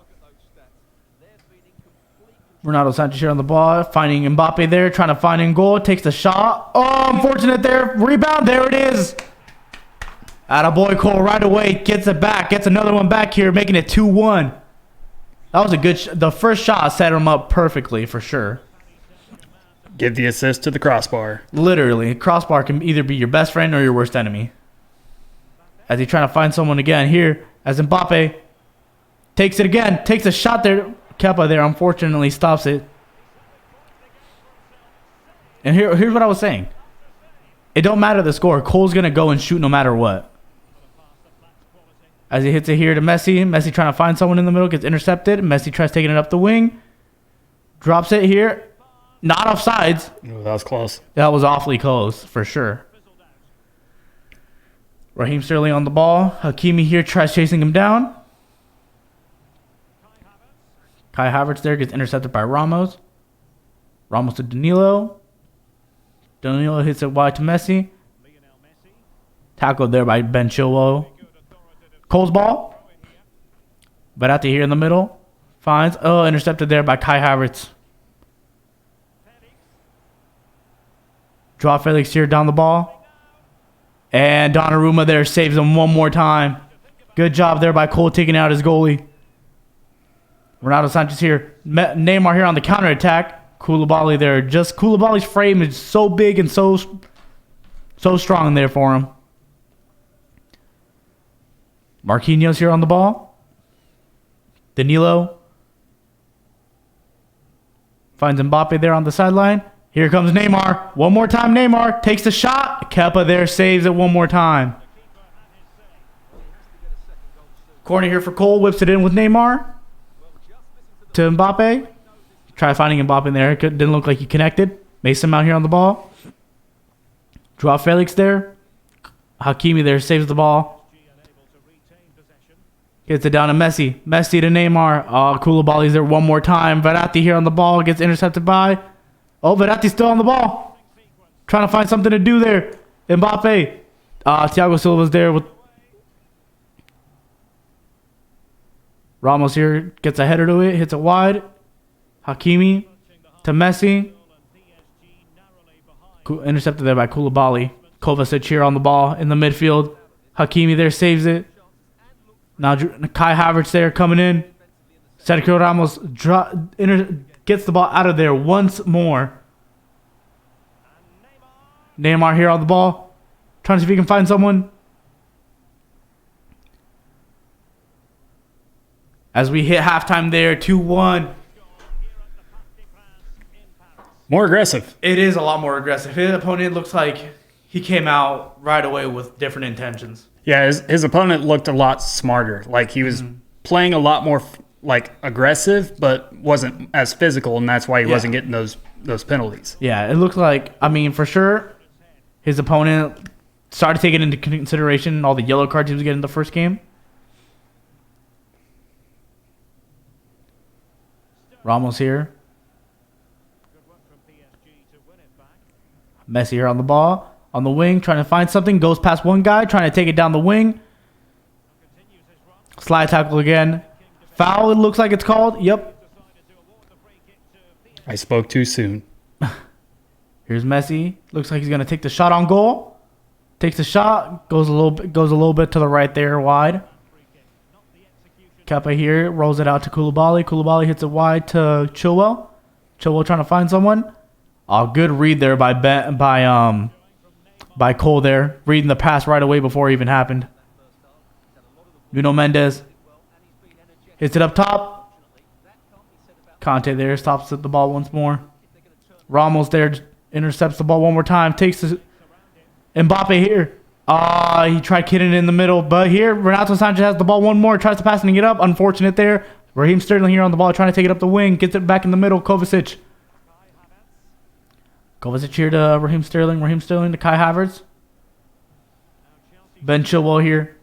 Ronaldo Sanchez here on the ball. Finding Mbappe there. Trying to find in goal. Takes the shot. Oh, unfortunate there. Rebound. There it is. Attaboy Cole right away. Gets it back. Gets another one back here. Making it 2-1. That was a good the first shot set him up perfectly for sure. Give the assist to the crossbar. Literally. Crossbar can either be your best friend or your worst enemy. As he's trying to find someone again here. As Mbappe takes it again. Takes a shot there. Kepa there unfortunately stops it. And here's what I was saying. It don't matter the score. Cole's going to go and shoot no matter what. As he hits it here to Messi. Messi trying to find someone in the middle. Gets intercepted. Messi tries taking it up the wing. Drops it here. Not offsides. Oh, that was close. That was awfully close for sure. Raheem Sterling on the ball. Hakimi here tries chasing him down. Kai Havertz there gets intercepted by Ramos. Ramos to Danilo. Danilo hits it wide to Messi. Tackled there by Ben Chilwell. Cole's ball. Verratti here in the middle. Finds. Oh, intercepted there by Kai Havertz. Joao Felix here down the ball. And Donnarumma there saves him one more time. Good job there by Cole taking out his goalie. Ronaldo Sanchez here. Neymar here on the counterattack. Koulibaly there. Just Koulibaly's frame is so big and so strong there for him. Marquinhos here on the ball. Danilo. Finds Mbappe there on the sideline. Here comes Neymar. One more time Neymar. Takes the shot. Kepa there saves it one more time. Corner here for Cole. Whips it in with Neymar. To Mbappe. Try finding Mbappe in there. It didn't look like he connected. Mason Mount here on the ball. Joao Felix there. Hakimi there saves the ball. Gets it down to Messi. Messi to Neymar. Oh, Koulibaly's there one more time. Verratti here on the ball. Gets intercepted by. Oh, Verratti's still on the ball. Trying to find something to do there. Mbappe. Thiago Silva's there with Ramos here. Gets a header to it. Hits it wide. Hakimi to Messi. Intercepted there by Koulibaly. Kovacic here on the ball in the midfield. Hakimi there saves it. Now Kai Havertz there coming in. Sergio Ramos gets the ball out of there once more. Neymar here on the ball. Trying to see if he can find someone. As we hit halftime there, 2-1. More aggressive. It is a lot more aggressive. His opponent looks like he came out right away with different intentions. Yeah, his opponent looked a lot smarter. Like he was playing a lot more aggressive, but wasn't as physical, and that's why he wasn't getting those penalties. Yeah, it looks like, I mean, for sure, his opponent started taking into consideration all the yellow cards he was getting in the first game. Ramos here. Messi here on the ball. On the wing, trying to find something. Goes past one guy, trying to take it down the wing. Slide tackle again. Foul, it looks like it's called. Yep. I spoke too soon. Here's Messi. Looks like he's going to take the shot on goal. Takes the shot. Goes a little bit to the right there, wide. Kepa here rolls it out to Koulibaly. Koulibaly hits it wide to Chilwell. Chilwell trying to find someone. Oh, good read there by Cole there, reading the pass right away before it even happened. Nuno Mendes hits it up top. Conte there stops at the ball once more. Ramos there intercepts the ball one more time. Takes the Mbappe here. He tried kidding it in the middle, but here Renato Sanchez has the ball one more. Tries to pass and get up. Unfortunate there. Raheem Sterling here on the ball, trying to take it up the wing. Gets it back in the middle. Kovacic here to Raheem Sterling. Raheem Sterling to Kai Havertz. Ben Chilwell here.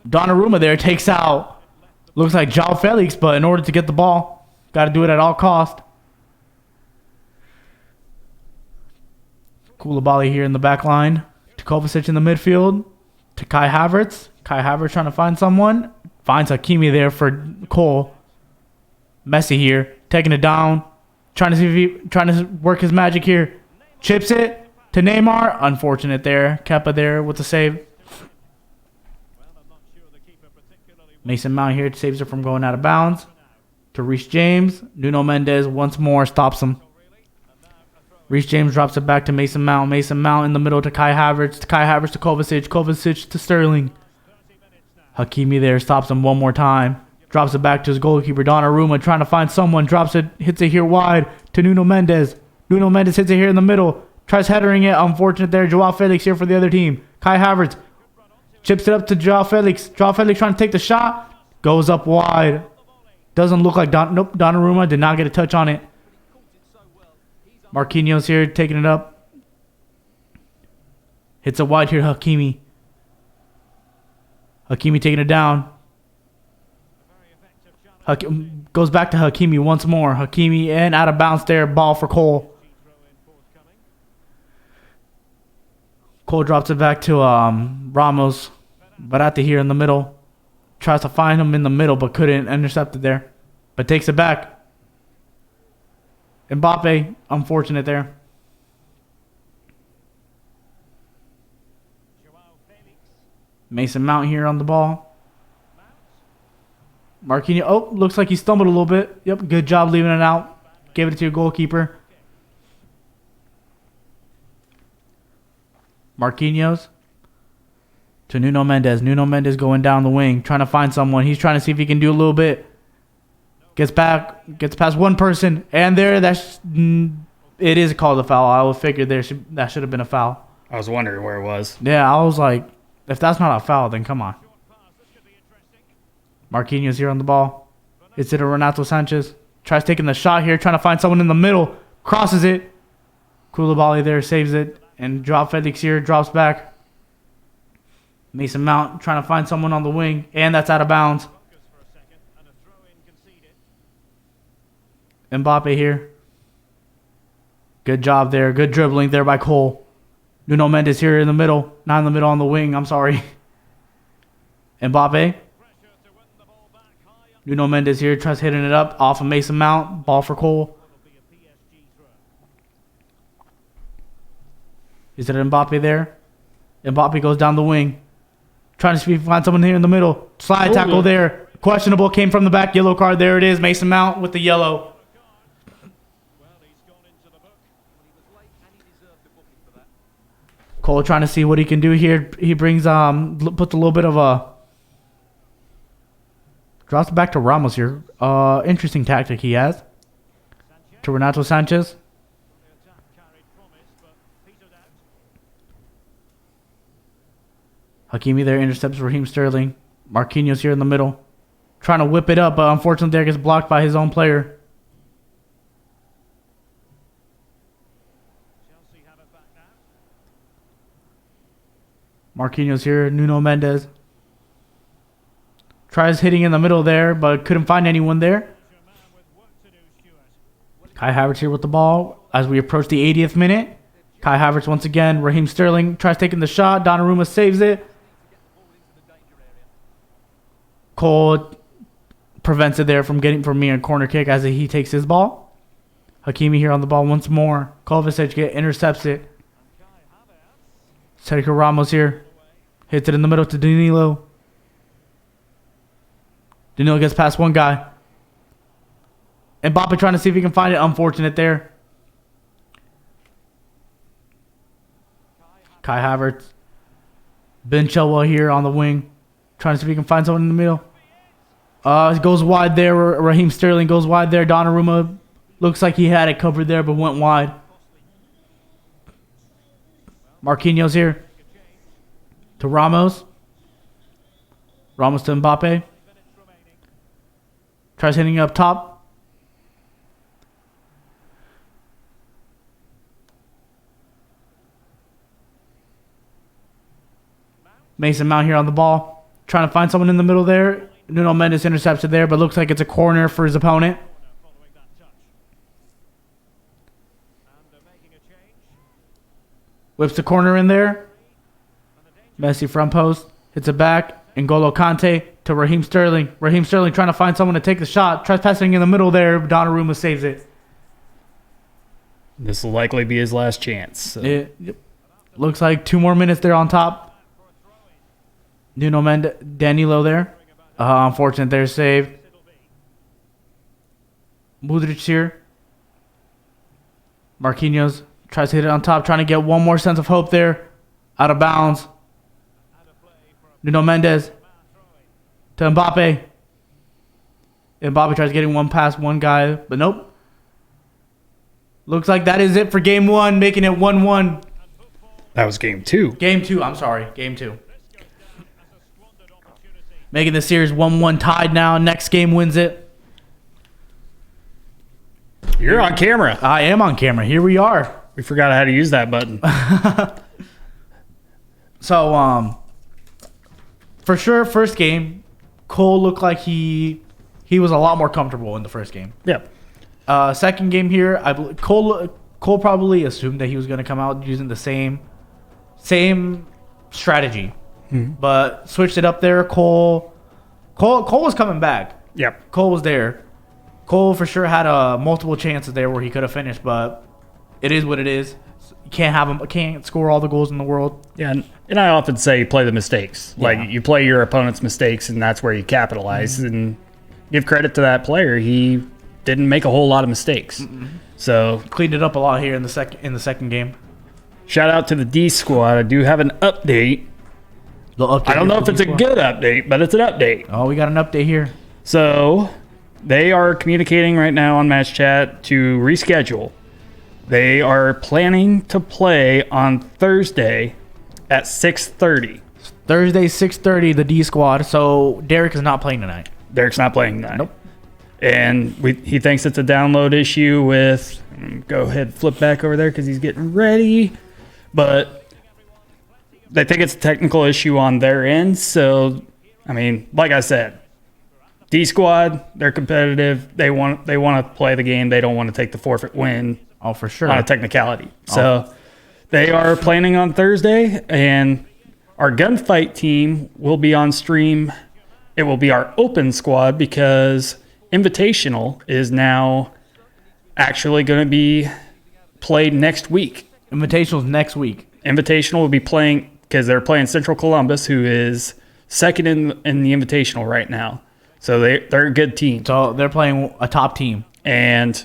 Donnarumma there takes out. Looks like João Felix, but in order to get the ball, got to do it at all cost. Koulibaly here in the back line. To Kovacic in the midfield. To Kai Havertz. Kai Havertz trying to find someone. Finds Hakimi there for Cole. Messi here. Taking it down. Trying to work his magic here. Chips it to Neymar. Unfortunate there. Kepa there with the save. Mason Mount here saves it from going out of bounds. To Reece James. Nuno Mendes once more stops him. Reece James drops it back to Mason Mount. Mason Mount in the middle to Kai Havertz. To Kai Havertz to Kovacic. Kovacic to Sterling. Hakimi there stops him one more time. Drops it back to his goalkeeper, Donnarumma, trying to find someone. Drops it, hits it here wide to Nuno Mendes. Nuno Mendes hits it here in the middle. Tries headering it. Unfortunate there. João Felix here for the other team. Kai Havertz chips it up to João Felix. João Felix trying to take the shot. Goes up wide. Doesn't look like nope, Donnarumma did not get a touch on it. Marquinhos here taking it up. Hits it wide here, Hakimi. Hakimi taking it down. Goes back to Hakimi once more. Hakimi and out of bounds there. Ball for Cole. Cole drops it back to Ramos. Barati here in the middle. Tries to find him in the middle but couldn't intercept it there. But takes it back. Mbappe, unfortunate there. Mason Mount here on the ball. Marquinhos. Oh, looks like he stumbled a little bit. Yep, good job leaving it out. Gave it to your goalkeeper. Marquinhos to Nuno Mendes. Nuno Mendes going down the wing, trying to find someone. He's trying to see if he can do a little bit. Gets back, gets past one person, and there, it is called a foul. I would figure that should have been a foul. I was wondering where it was. Yeah, I was like, if that's not a foul, then come on. Marquinhos here on the ball. It's it to Renato Sanchez. Tries taking the shot here, trying to find someone in the middle. Crosses it. Koulibaly there saves it. And João Felix here drops back. Mason Mount trying to find someone on the wing. And that's out of bounds. Mbappe here. Good job there. Good dribbling there by Cole. Nuno Mendes here in the middle. Not in the middle, on the wing. I'm sorry. Mbappe. Nuno Mendes here tries hitting it up off of Mason Mount. Ball for Cole. Is it Mbappe there? Mbappe goes down the wing. Trying to see if he can find someone here in the middle. Slide tackle there. Questionable. Came from the back. Yellow card. There it is. Mason Mount with the yellow. Cole trying to see what he can do here. He brings puts a little bit of a drops back to Ramos here. Interesting tactic he has. To Renato Sanchez. Hakimi there intercepts Raheem Sterling. Marquinhos here in the middle. Trying to whip it up, but unfortunately there gets blocked by his own player. Marquinhos here, Nuno Mendes. Tries hitting in the middle there, but couldn't find anyone there. Kai Havertz here with the ball as we approach the 80th minute. Kai Havertz once again. Raheem Sterling tries taking the shot. Donnarumma saves it. Cole prevents it there from being a corner kick as he takes his ball. Hakimi here on the ball once more. Kovacic intercepts it. Sergio Ramos here. Hits it in the middle to Danilo. Danilo gets past one guy. Mbappe trying to see if he can find it. Unfortunate there. Kai Havertz. Ben Chilwell here on the wing. Trying to see if he can find someone in the middle. He goes wide there. Raheem Sterling goes wide there. Donnarumma looks like he had it covered there, but went wide. Marquinhos here. To Ramos. Ramos to Mbappe. Tries hitting up top. Mason Mount here on the ball. Trying to find someone in the middle there. Nuno Mendes intercepted there, but looks like it's a corner for his opponent. Whips the corner in there. Messi front post. Hits it back. N'Golo Kante to Raheem Sterling. Raheem Sterling trying to find someone to take the shot. Tries passing in the middle there. Donnarumma saves it. This will likely be his last chance. So. It looks like 2 more minutes there on top. Nuno Mendes, Danilo there. Unfortunate there, save. Mudryk here. Marquinhos tries to hit it on top, trying to get one more sense of hope there. Out of bounds. Nuno Mendes to Mbappe. Mbappe tries getting one past one guy, but nope. Looks like that is it for game 1, making it 1-1. That was game 2. Game 2, I'm sorry. Game 2. Making the series 1-1 tied now. Next game wins it. You're on camera. I am on camera. Here we are. We forgot how to use that button. So, for sure, first game, Cole looked like he was a lot more comfortable in the first game. Yep. Second game here, I believe Cole probably assumed that he was going to come out using the same strategy. But switched it up there. Cole was coming back. Yep. Cole was there. Cole for sure had multiple chances there where he could have finished, but it is what it is. You can't score all the goals in the world. Yeah, and I often say play the mistakes. Yeah. Like you play your opponent's mistakes, and that's where you capitalize. And give credit to that player. He didn't make a whole lot of mistakes. So cleaned it up a lot here in the second game. Shout out to the D squad. I do have an update. I don't know if it's a good update, but it's an update. Oh, we got an update here. So they are communicating right now on Match Chat to reschedule. They are planning to play on Thursday at 6:30. Thursday, 6:30, the D squad. So Derek is not playing tonight. Derek's not playing tonight. Nope. And he thinks it's a download issue with... Go ahead, flip back over there because he's getting ready. But... they think it's a technical issue on their end. So, I mean, like I said, D squad, they're competitive. They want to play the game. They don't want to take the forfeit win. Oh, for sure. On a technicality. So, they are planning on Thursday, and our gunfight team will be on stream. It will be our open squad because Invitational is now actually going to be played next week. Invitational's next week. Invitational will be playing because they're playing Central Columbus, who is second in the Invitational right now. So they're a good team. So they're playing a top team. And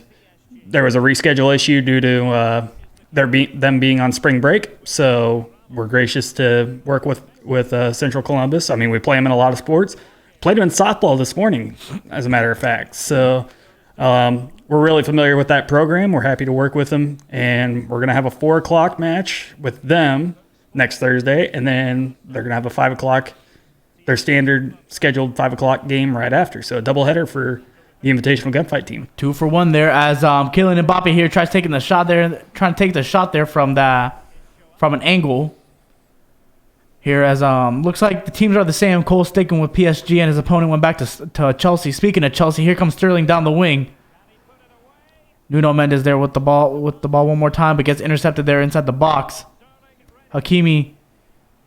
there was a reschedule issue due to them being on spring break. So we're gracious to work with Central Columbus. I mean, we play them in a lot of sports. Played them in softball this morning, as a matter of fact. So we're really familiar with that program. We're happy to work with them. And we're going to have a 4 o'clock match with them next Thursday. And then they're going to have a 5 o'clock, their standard scheduled 5 o'clock game right after. So a doubleheader for the Invitational Gunfight team. 2 for 1 there as Kylian Mbappe here trying to take the shot there from an angle. Here as looks like the teams are the same. Cole sticking with PSG and his opponent went back to Chelsea. Speaking of Chelsea, here comes Sterling down the wing. Nuno Mendes there with the ball one more time, but gets intercepted there inside the box. Hakimi,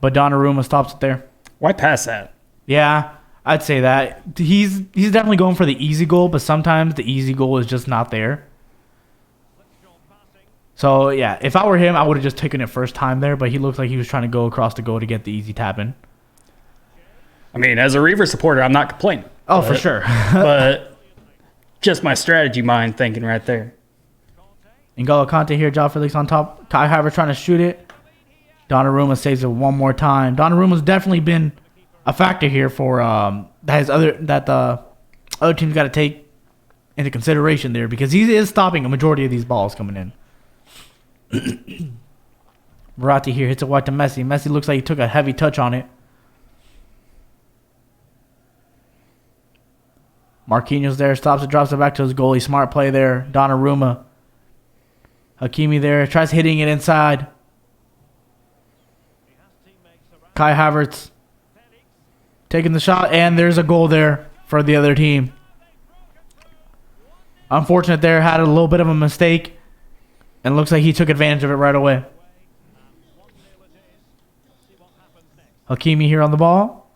but Donnarumma stops it there. Why pass that? Yeah, I'd say that. He's definitely going for the easy goal, but sometimes the easy goal is just not there. So, yeah, if I were him, I would have just taken it first time there, but he looked like he was trying to go across the goal to get the easy tap in. I mean, as a Reaver supporter, I'm not complaining. Oh, for sure. But just my strategy mind thinking right there. N'Golo Kante here. Joao Felix on top. Kai Havertz trying to shoot it. Donnarumma saves it one more time. Donnarumma's definitely been a factor here for the other team's got to take into consideration there because he is stopping a majority of these balls coming in. Verratti here hits it wide to Messi. Messi looks like he took a heavy touch on it. Marquinhos there stops it, drops it back to his goalie. Smart play there. Donnarumma. Hakimi there tries hitting it inside. Kai Havertz taking the shot, and there's a goal there for the other team. Unfortunate there, had a little bit of a mistake, and looks like he took advantage of it right away. Hakimi here on the ball.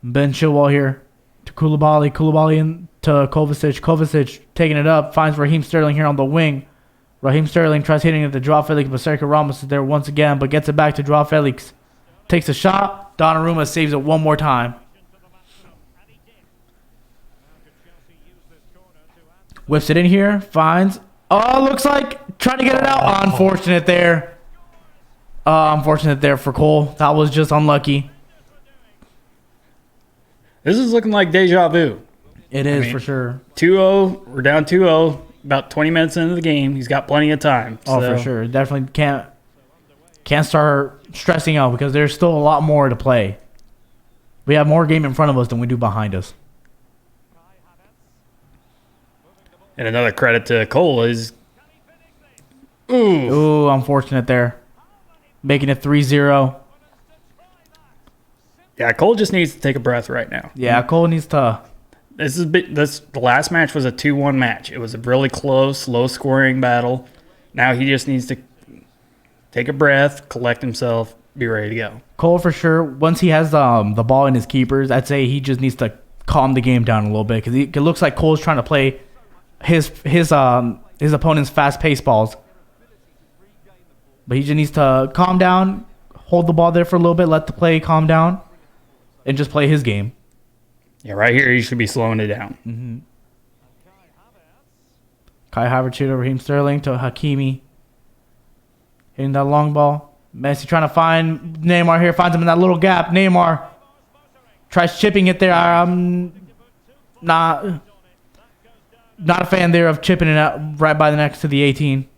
Ben Chilwell here to Koulibaly. Koulibaly into Kovacic. Kovacic taking it up, finds Raheem Sterling here on the wing. Raheem Sterling tries hitting it to Joao Felix, but Sergio Ramos is there once again, but gets it back to Joao Felix. Takes a shot. Donnarumma saves it one more time. Whips it in here. Finds. Oh, looks like trying to get it out. Unfortunate there. Unfortunate there for Cole. That was just unlucky. This is looking like deja vu. It is for sure. 2-0. We're down 2-0. About 20 minutes into the game. He's got plenty of time. Oh, for sure. Definitely can't start stressing out because there's still a lot more to play. We have more game in front of us than we do behind us. And another credit to Cole is... Ooh, unfortunate there. Making it 3-0. Yeah, Cole just needs to take a breath right now. Yeah, Cole needs to... The last match was a 2-1 match. It was a really close, low-scoring battle. Now he just needs to take a breath, collect himself, be ready to go. Cole, for sure, once he has the ball in his keepers, I'd say he just needs to calm the game down a little bit because it looks like Cole's trying to play his opponent's fast-paced balls. But he just needs to calm down, hold the ball there for a little bit, let the play calm down, and just play his game. Yeah, right here, you should be slowing it down. Mm-hmm. Kai Havertz to Raheem Sterling to Hakimi. Hitting that long ball. Messi trying to find Neymar here. Finds him in that little gap. Neymar tries chipping it there. I'm not a fan there of chipping it out right by the next to the 18.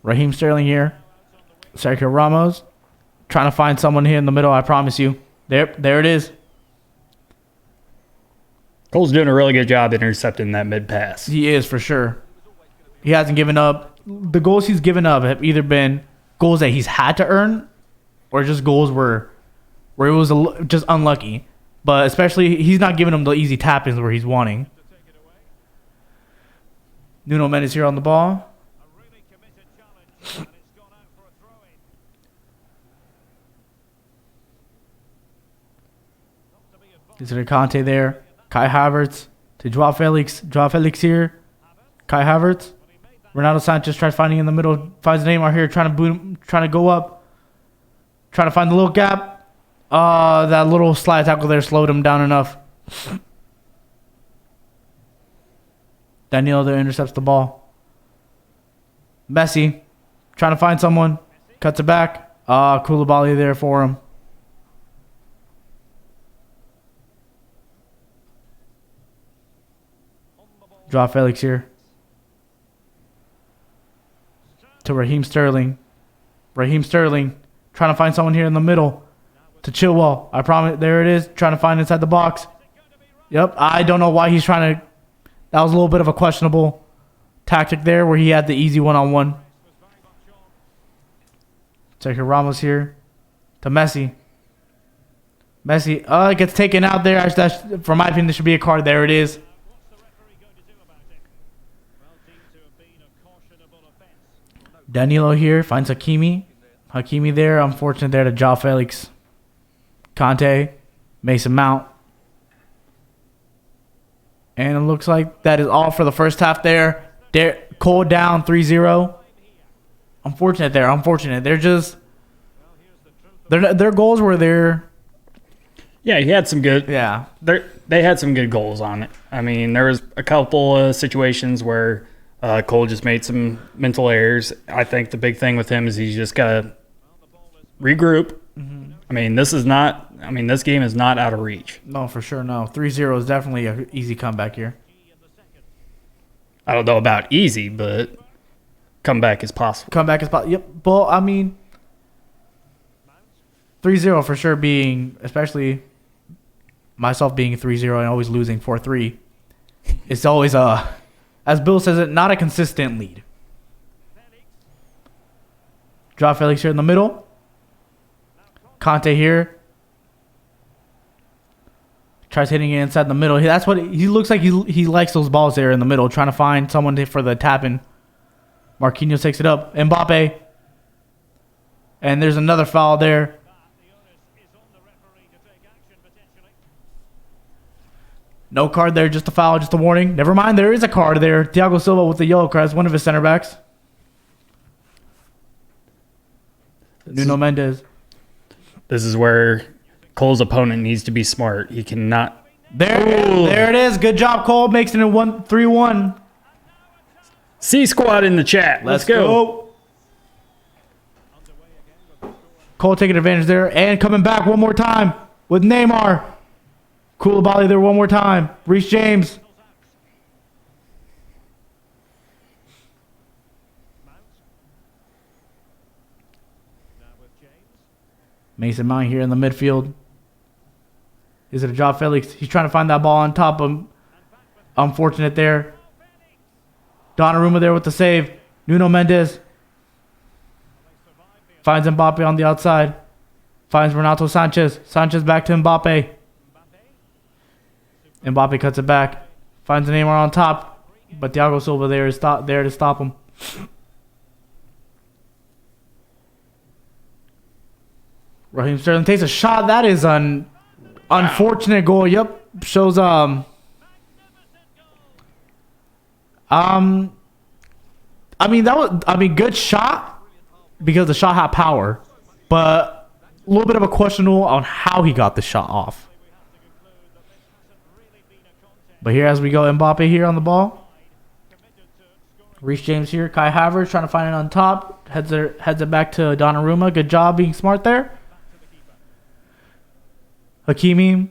Raheem Sterling here. Sergio Ramos. Trying to find someone here in the middle, I promise you. There it is. Cole's doing a really good job intercepting that mid-pass. He is, for sure. He hasn't given up. The goals he's given up have either been goals that he's had to earn or just goals where it was just unlucky. But especially, he's not giving them the easy tap-ins where he's wanting. Nuno Mendes here on the ball. Is it a Kante there? Kai Havertz to Joao Felix. Joao Felix here. Kai Havertz. Ronaldo Sanchez tries finding in the middle. Finds Neymar here trying to boot, trying to go up. Trying to find the little gap. That little slide tackle there slowed him down enough. Danilo there intercepts the ball. Messi trying to find someone. Cuts it back. Koulibaly there for him. Joao Felix here. To Raheem Sterling. Raheem Sterling trying to find someone here in the middle. To Chilwell. I promise. There it is. Trying to find inside the box. Yep. I don't know why he's trying to. That was a little bit of a questionable tactic there where he had the easy one-on-one. Sergio Ramos here. To Messi. Messi. It gets taken out there. For my opinion, this should be a card. There it is. Danilo here finds Hakimi. Hakimi there. Unfortunate there to Joao Felix. Kante. Mason Mount. And it looks like that is all for the first half there. Cole down 3-0. Unfortunate there. Unfortunate. They're just... Their goals were there. Yeah, he had some good. Yeah. They had some good goals on it. I mean, there was a couple of situations where Cole just made some mental errors. I think the big thing with him is he's just got to regroup. Mm-hmm. I mean, this game is not out of reach. No, for sure, no. 3-0 is definitely an easy comeback here. I don't know about easy, but comeback is possible. Yep. Well, I mean, 3-0 for sure being, especially myself being 3-0 and always losing 4-3. It's always as Bill says it, not a consistent lead. Draw Felix here in the middle. Conte here. Tries hitting it inside the middle. That's what he looks like. He likes those balls there in the middle, trying to find someone for the tap-in. Marquinhos takes it up. Mbappe. And there's another foul there. No card there, just a foul, just a warning. Never mind, there is a card there. Thiago Silva with the yellow card, one of his center backs. Nuno Mendes. This is where Cole's opponent needs to be smart. He cannot. There it is. Good job, Cole. Makes it a 3-1. C squad in the chat. Let's go. Cole taking advantage there and coming back one more time with Neymar. Koulibaly there one more time. Reece James. Mason Mount here in the midfield. Is it a Joao Felix? He's trying to find that ball on top of him. Unfortunate there. Donnarumma there with the save. Nuno Mendes. Finds Mbappe on the outside. Finds Renato Sanchez. Sanchez back to Mbappe. Mbappe cuts it back. Finds Neymar on top. But Thiago Silva there is there to stop him. Raheem Sterling takes a shot. That is an unfortunate goal. Yep. Shows I mean good shot because the shot had power. But a little bit of a questionable on how he got the shot off. But here as we go, Mbappe here on the ball. Reece James here. Kai Havertz trying to find it on top. Heads it back to Donnarumma. Good job being smart there. Hakimi.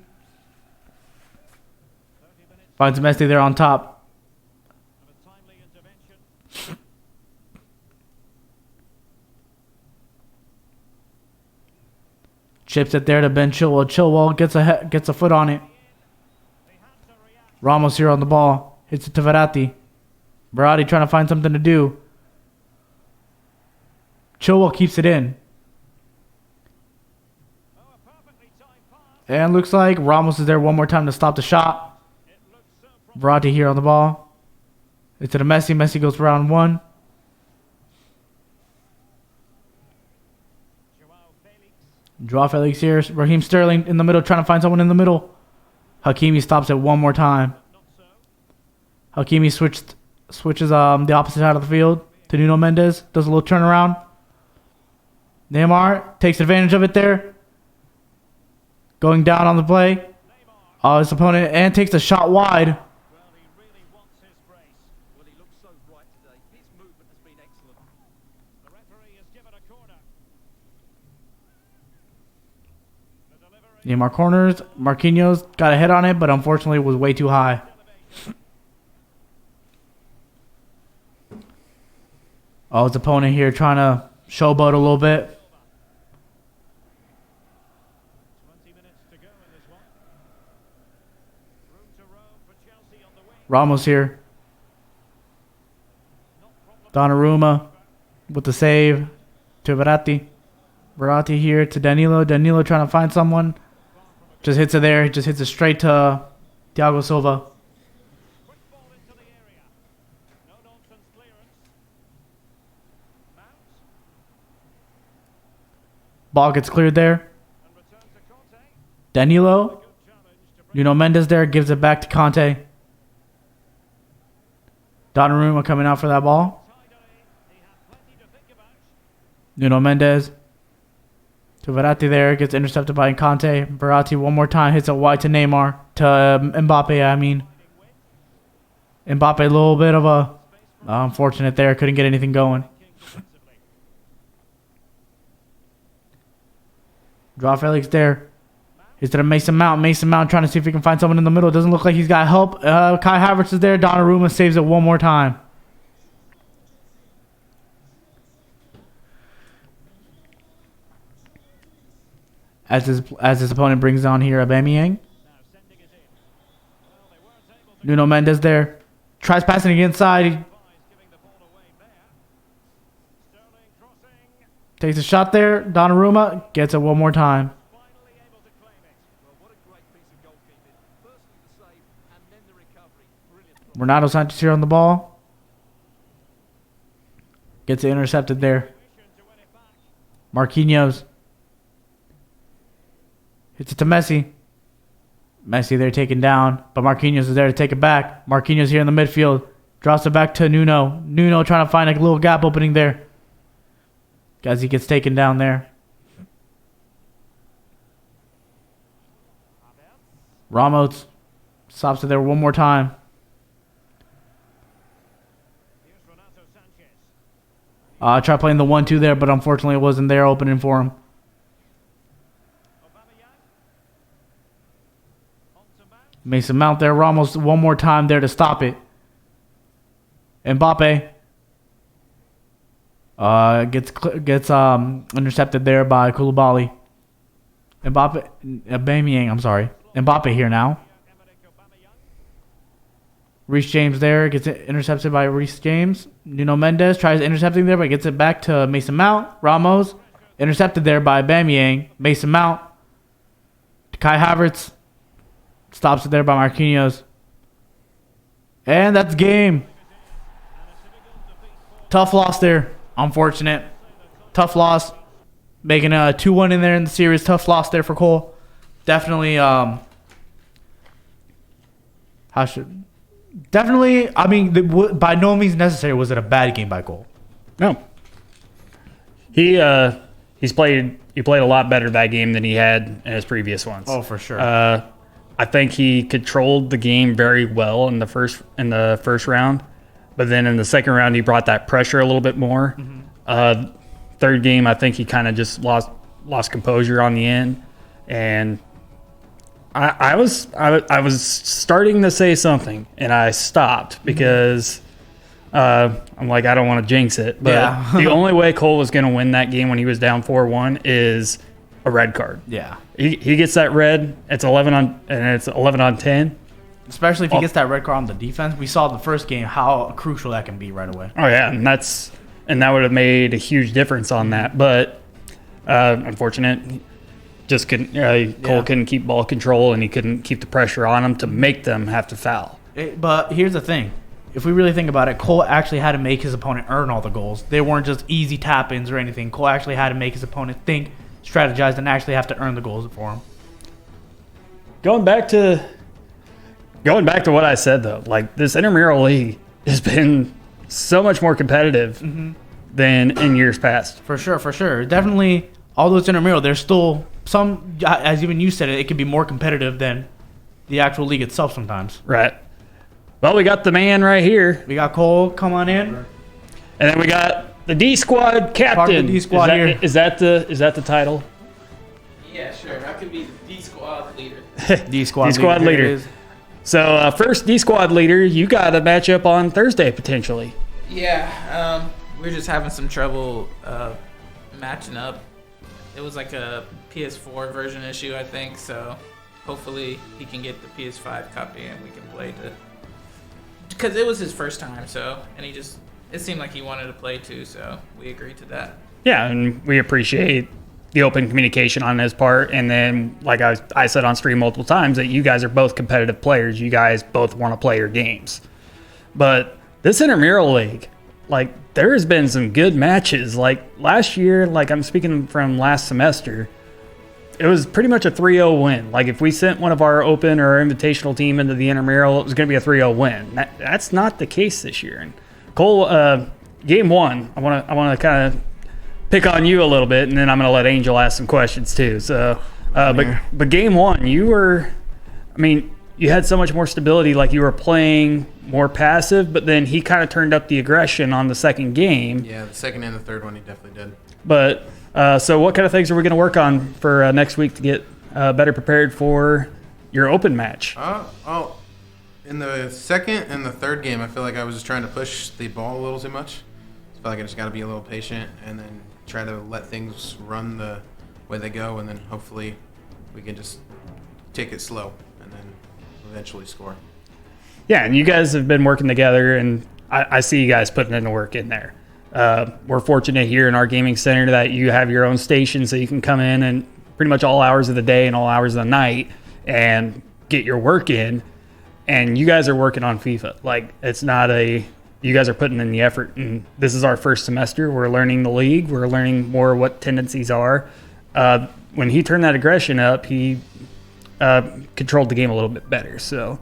Finds Messi there on top. Chips it there to Ben Chilwell. Chilwell gets a foot on it. Ramos here on the ball. Hits it to Verratti. Verratti trying to find something to do. Chilwell keeps it in. And looks like Ramos is there one more time to stop the shot. Verratti here on the ball. It's to Messi. Messi goes for round one. Joao Felix here. Raheem Sterling in the middle trying to find someone in the middle. Hakimi stops it one more time. Hakimi switches the opposite side of the field to Nuno Mendes. Does a little turnaround. Neymar takes advantage of it there. Going down on the play. His opponent and takes a shot wide. Neymar corners. Marquinhos got a hit on it, but unfortunately was way too high. His opponent here trying to showboat a little bit. Ramos here. Donnarumma with the save to Verratti. Verratti here to Danilo. Danilo trying to find someone. Just hits it there. Just hits it straight to Thiago Silva. Ball gets cleared there. Danilo. Nuno Mendes there. Gives it back to Conte. Donnarumma coming out for that ball. Nuno Mendes. To Verratti there, gets intercepted by Conte. Verratti one more time, hits it wide to Neymar. To Mbappe, I mean. Mbappe, a little bit of a unfortunate there, couldn't get anything going. Draw Felix there. He's to Mason Mount. Mason Mount trying to see if he can find someone in the middle. Doesn't look like he's got help. Kai Havertz is there. Donnarumma saves it one more time. As his opponent brings on here Aubameyang. Nuno Mendes there. Tries passing it inside. Takes a shot there. Donnarumma gets it one more time. Renato Sanchez here on the ball. Gets it intercepted there. Marquinhos. Hits it to Messi. Messi there taken down, but Marquinhos is there to take it back. Marquinhos here in the midfield. Drops it back to Nuno. Nuno trying to find a little gap opening there. As he gets taken down there. Ramos stops it there one more time. Tried playing the 1-2 there, but unfortunately it wasn't there opening for him. Mason Mount there. Ramos one more time there to stop it. Mbappe gets intercepted there by Koulibaly. Aubameyang, I'm sorry. Mbappe here now. Reece James there gets it intercepted by Reece James. Nuno Mendes tries intercepting there, but gets it back to Mason Mount. Ramos intercepted there by Aubameyang. Mason Mount to Kai Havertz. Stops it there by Marquinhos. And that's game. Tough loss there. Unfortunate. Tough loss. Making a 2-1 in there in the series. Tough loss there for Cole. Definitely, definitely, I mean, by no means necessary was it a bad game by Cole. No. He played a lot better that game than he had in his previous ones. Oh, for sure. I think he controlled the game very well in the first round, but then in the second round he brought that pressure a little bit more. Mm-hmm. Third game, I think he kind of just lost composure on the end, and I was starting to say something, and I stopped because I'm like, I don't want to jinx it, but yeah. The only way Cole was going to win that game when he was down 4-1 is a red card. Yeah. He gets that red. It's 11 on 10. Especially if he gets that red card on the defense. We saw the first game how crucial that can be right away. Oh yeah, and that would have made a huge difference on that. But unfortunate, just couldn't. Cole couldn't keep ball control, and he couldn't keep the pressure on him to make them have to foul. But here's the thing: if we really think about it, Cole actually had to make his opponent earn all the goals. They weren't just easy tap-ins or anything. Cole actually had to make his opponent think, strategize, and actually have to earn the goals for him. Going back to what I said though, like this intramural league has been so much more competitive than in years past. For sure. Definitely, although it's intramural, there's still some, as even you said it can be more competitive than the actual league itself sometimes. Right. Well, we got the man right here. We got Cole, come on in. And then we got the D Squad captain. Part of the D Squad here. Is that the title? Yeah, sure. I could be the D Squad leader. D Squad leader. So first D Squad leader, you got a matchup on Thursday potentially. Yeah, we're just having some trouble matching up. It was like a PS4 version issue, I think. So hopefully he can get the PS5 copy and we can play because it was his first time. So and it seemed like he wanted to play too. So we agreed to that. Yeah, and we appreciate the open communication on his part. And then, like I said on stream multiple times, that you guys are both competitive players. You guys both want to play your games. But this intramural league, like, there has been some good matches. Like, last year, like I'm speaking from last semester, it was pretty much a 3-0 win. Like, if we sent one of our open or invitational team into the intramural, it was going to be a 3-0 win. That's not the case this year. And Cole, game one, I want to kind of pick on you a little bit, and then I'm going to let Angel ask some questions too. So, but game one, you had so much more stability. Like you were playing more passive, but then he kind of turned up the aggression on the second game. Yeah, the second and the third one he definitely did. But so what kind of things are we going to work on for next week to get better prepared for your open match? In the second and the third game, I feel like I was just trying to push the ball a little too much. I feel like I just got to be a little patient and then try to let things run the way they go, and then hopefully we can just take it slow and then eventually score. Yeah, and you guys have been working together, and I see you guys putting in the work in there. We're fortunate here in our gaming center that you have your own station, so you can come in and pretty much all hours of the day and all hours of the night and get your work in. And you guys are working on FIFA. Like, it's not you guys are putting in the effort, and this is our first semester. We're learning the league. We're learning more what tendencies are. When he turned that aggression up, he controlled the game a little bit better. So,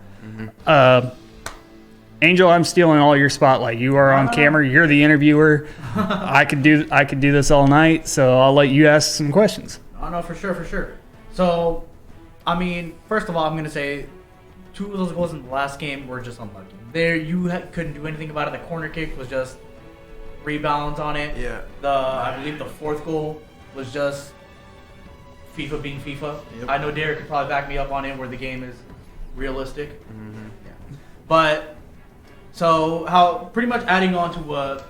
Angel, I'm stealing all your spotlight. You are on camera. You're the interviewer. I could do this all night, so I'll let you ask some questions. Oh, no, for sure. So, I mean, first of all, I'm going to say 2 of those goals in the last game were just unlucky. There, you couldn't do anything about it. The corner kick was just rebounds on it. Yeah. I believe the 4th goal was just FIFA being FIFA. Yep. I know Derek could probably back me up on it where the game is realistic. Mm-hmm. Yeah. But, so, how pretty much adding on to what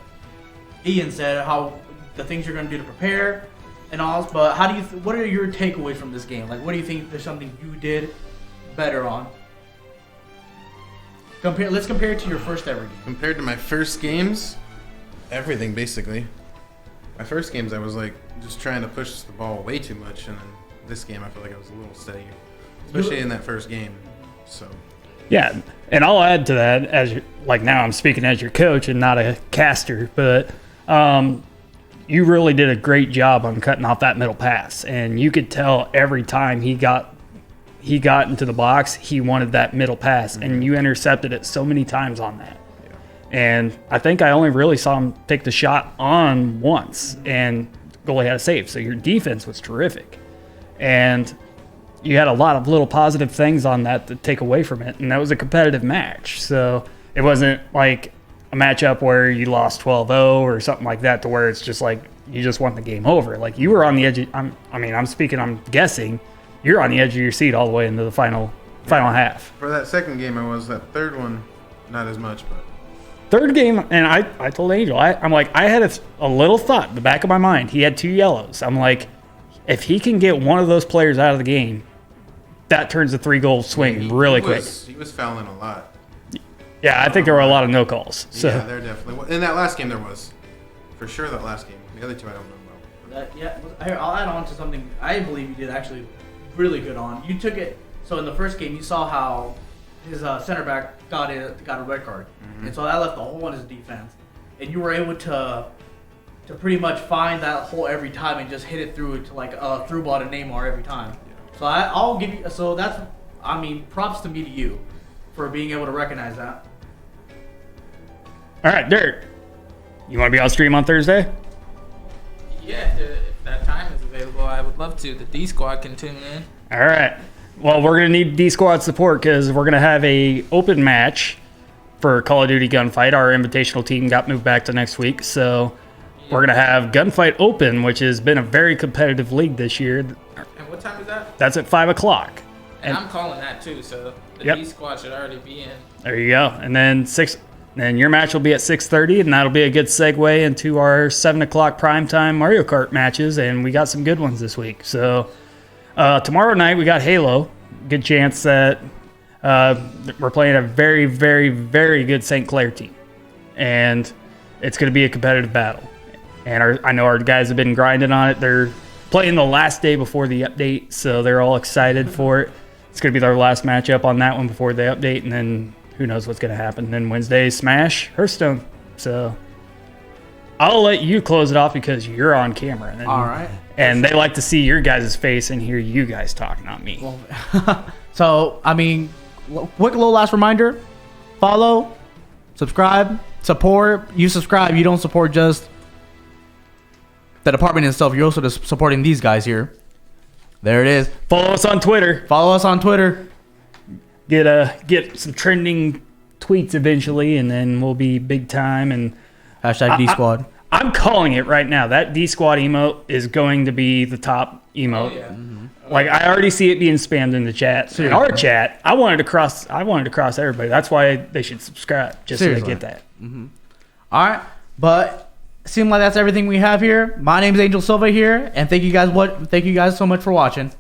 Ian said, how the things you're going to do to prepare and all, but how do you, what are your takeaways from this game? Like, what do you think there's something you did better on? Let's compare it to your first ever game. Compared to my first games, everything basically. My first games I was like just trying to push the ball way too much, and then this game I feel like I was a little steadier, especially in that first game. So yeah, and I'll add to that now I'm speaking as your coach and not a caster, but you really did a great job on cutting off that middle pass, and you could tell every time he got into the box, he wanted that middle pass, and you intercepted it so many times on that. Yeah. And I think I only really saw him take the shot on once, and goalie had a save. So your defense was terrific. And you had a lot of little positive things on that to take away from it, and that was a competitive match. So it wasn't like a matchup where you lost 12-0 or something like that, to where it's just like you just want the game over. Like, you were on the edge of, I'm guessing you're on the edge of your seat all the way into the final half. for that second game I was. That third one, not as much, but Third game, and I told Angel, I'm like, I had a little thought in the back of my mind. He had 2 yellows. I'm like, if he can get one of those players out of the game, that turns the 3-goal swing really quick. He was fouling a lot. Yeah, I think there were a lot of no calls. So. Yeah, there definitely was. In that last game there was. For sure that last game. The other two I don't know about. I'll add on to something I believe you did actually really good on. You took it, so in the first game you saw how his center back got a red card. Mm-hmm. And so that left a hole in his defense. And you were able to pretty much find that hole every time and just hit it through to like a through ball to Neymar every time. Yeah. So I'll give you, so that's, props to me to you for being able to recognize that. All right, Derek, you want to be on stream on Thursday? Yeah, if that time is available, I would love to. The D Squad can tune in. All right. Well, we're going to need D Squad support because we're going to have a open match for Call of Duty Gunfight. Our invitational team got moved back to next week, so we're going to have Gunfight Open, which has been a very competitive league this year. And what time is that? That's at 5 o'clock. And I'm calling that too, so the D Squad should already be in. There you go. And then your match will be at 6:30, and that'll be a good segue into our 7 o'clock primetime Mario Kart matches, and we got some good ones this week. So tomorrow night we got Halo. Good chance that we're playing a very, very, very good St. Clair team, and it's going to be a competitive battle. And I know our guys have been grinding on it. They're playing the last day before the update, so they're all excited for it. It's going to be their last matchup on that one before the update, and then who knows what's going to happen. Then Wednesday, Smash, Hearthstone. So I'll let you close it off because you're on camera. And, all right. And they like to see your guys' face and hear you guys talk, not me. Well, so, quick little last reminder. Follow, subscribe, support. You subscribe, you don't support, just the department itself, you're also just supporting these guys here. There it is. Follow us on Twitter. Follow us on Twitter. Get some trending tweets eventually, and then we'll be big time. And Hashtag D Squad. I'm calling it right now. That D Squad emote is going to be the top emote. Oh, yeah. Like I already see it being spammed in the chat. In our chat, I wanted to cross everybody. That's why they should subscribe, just so they get that. All right, but seems like that's everything we have here. My name is Angel Silva here, and thank you guys so much for watching.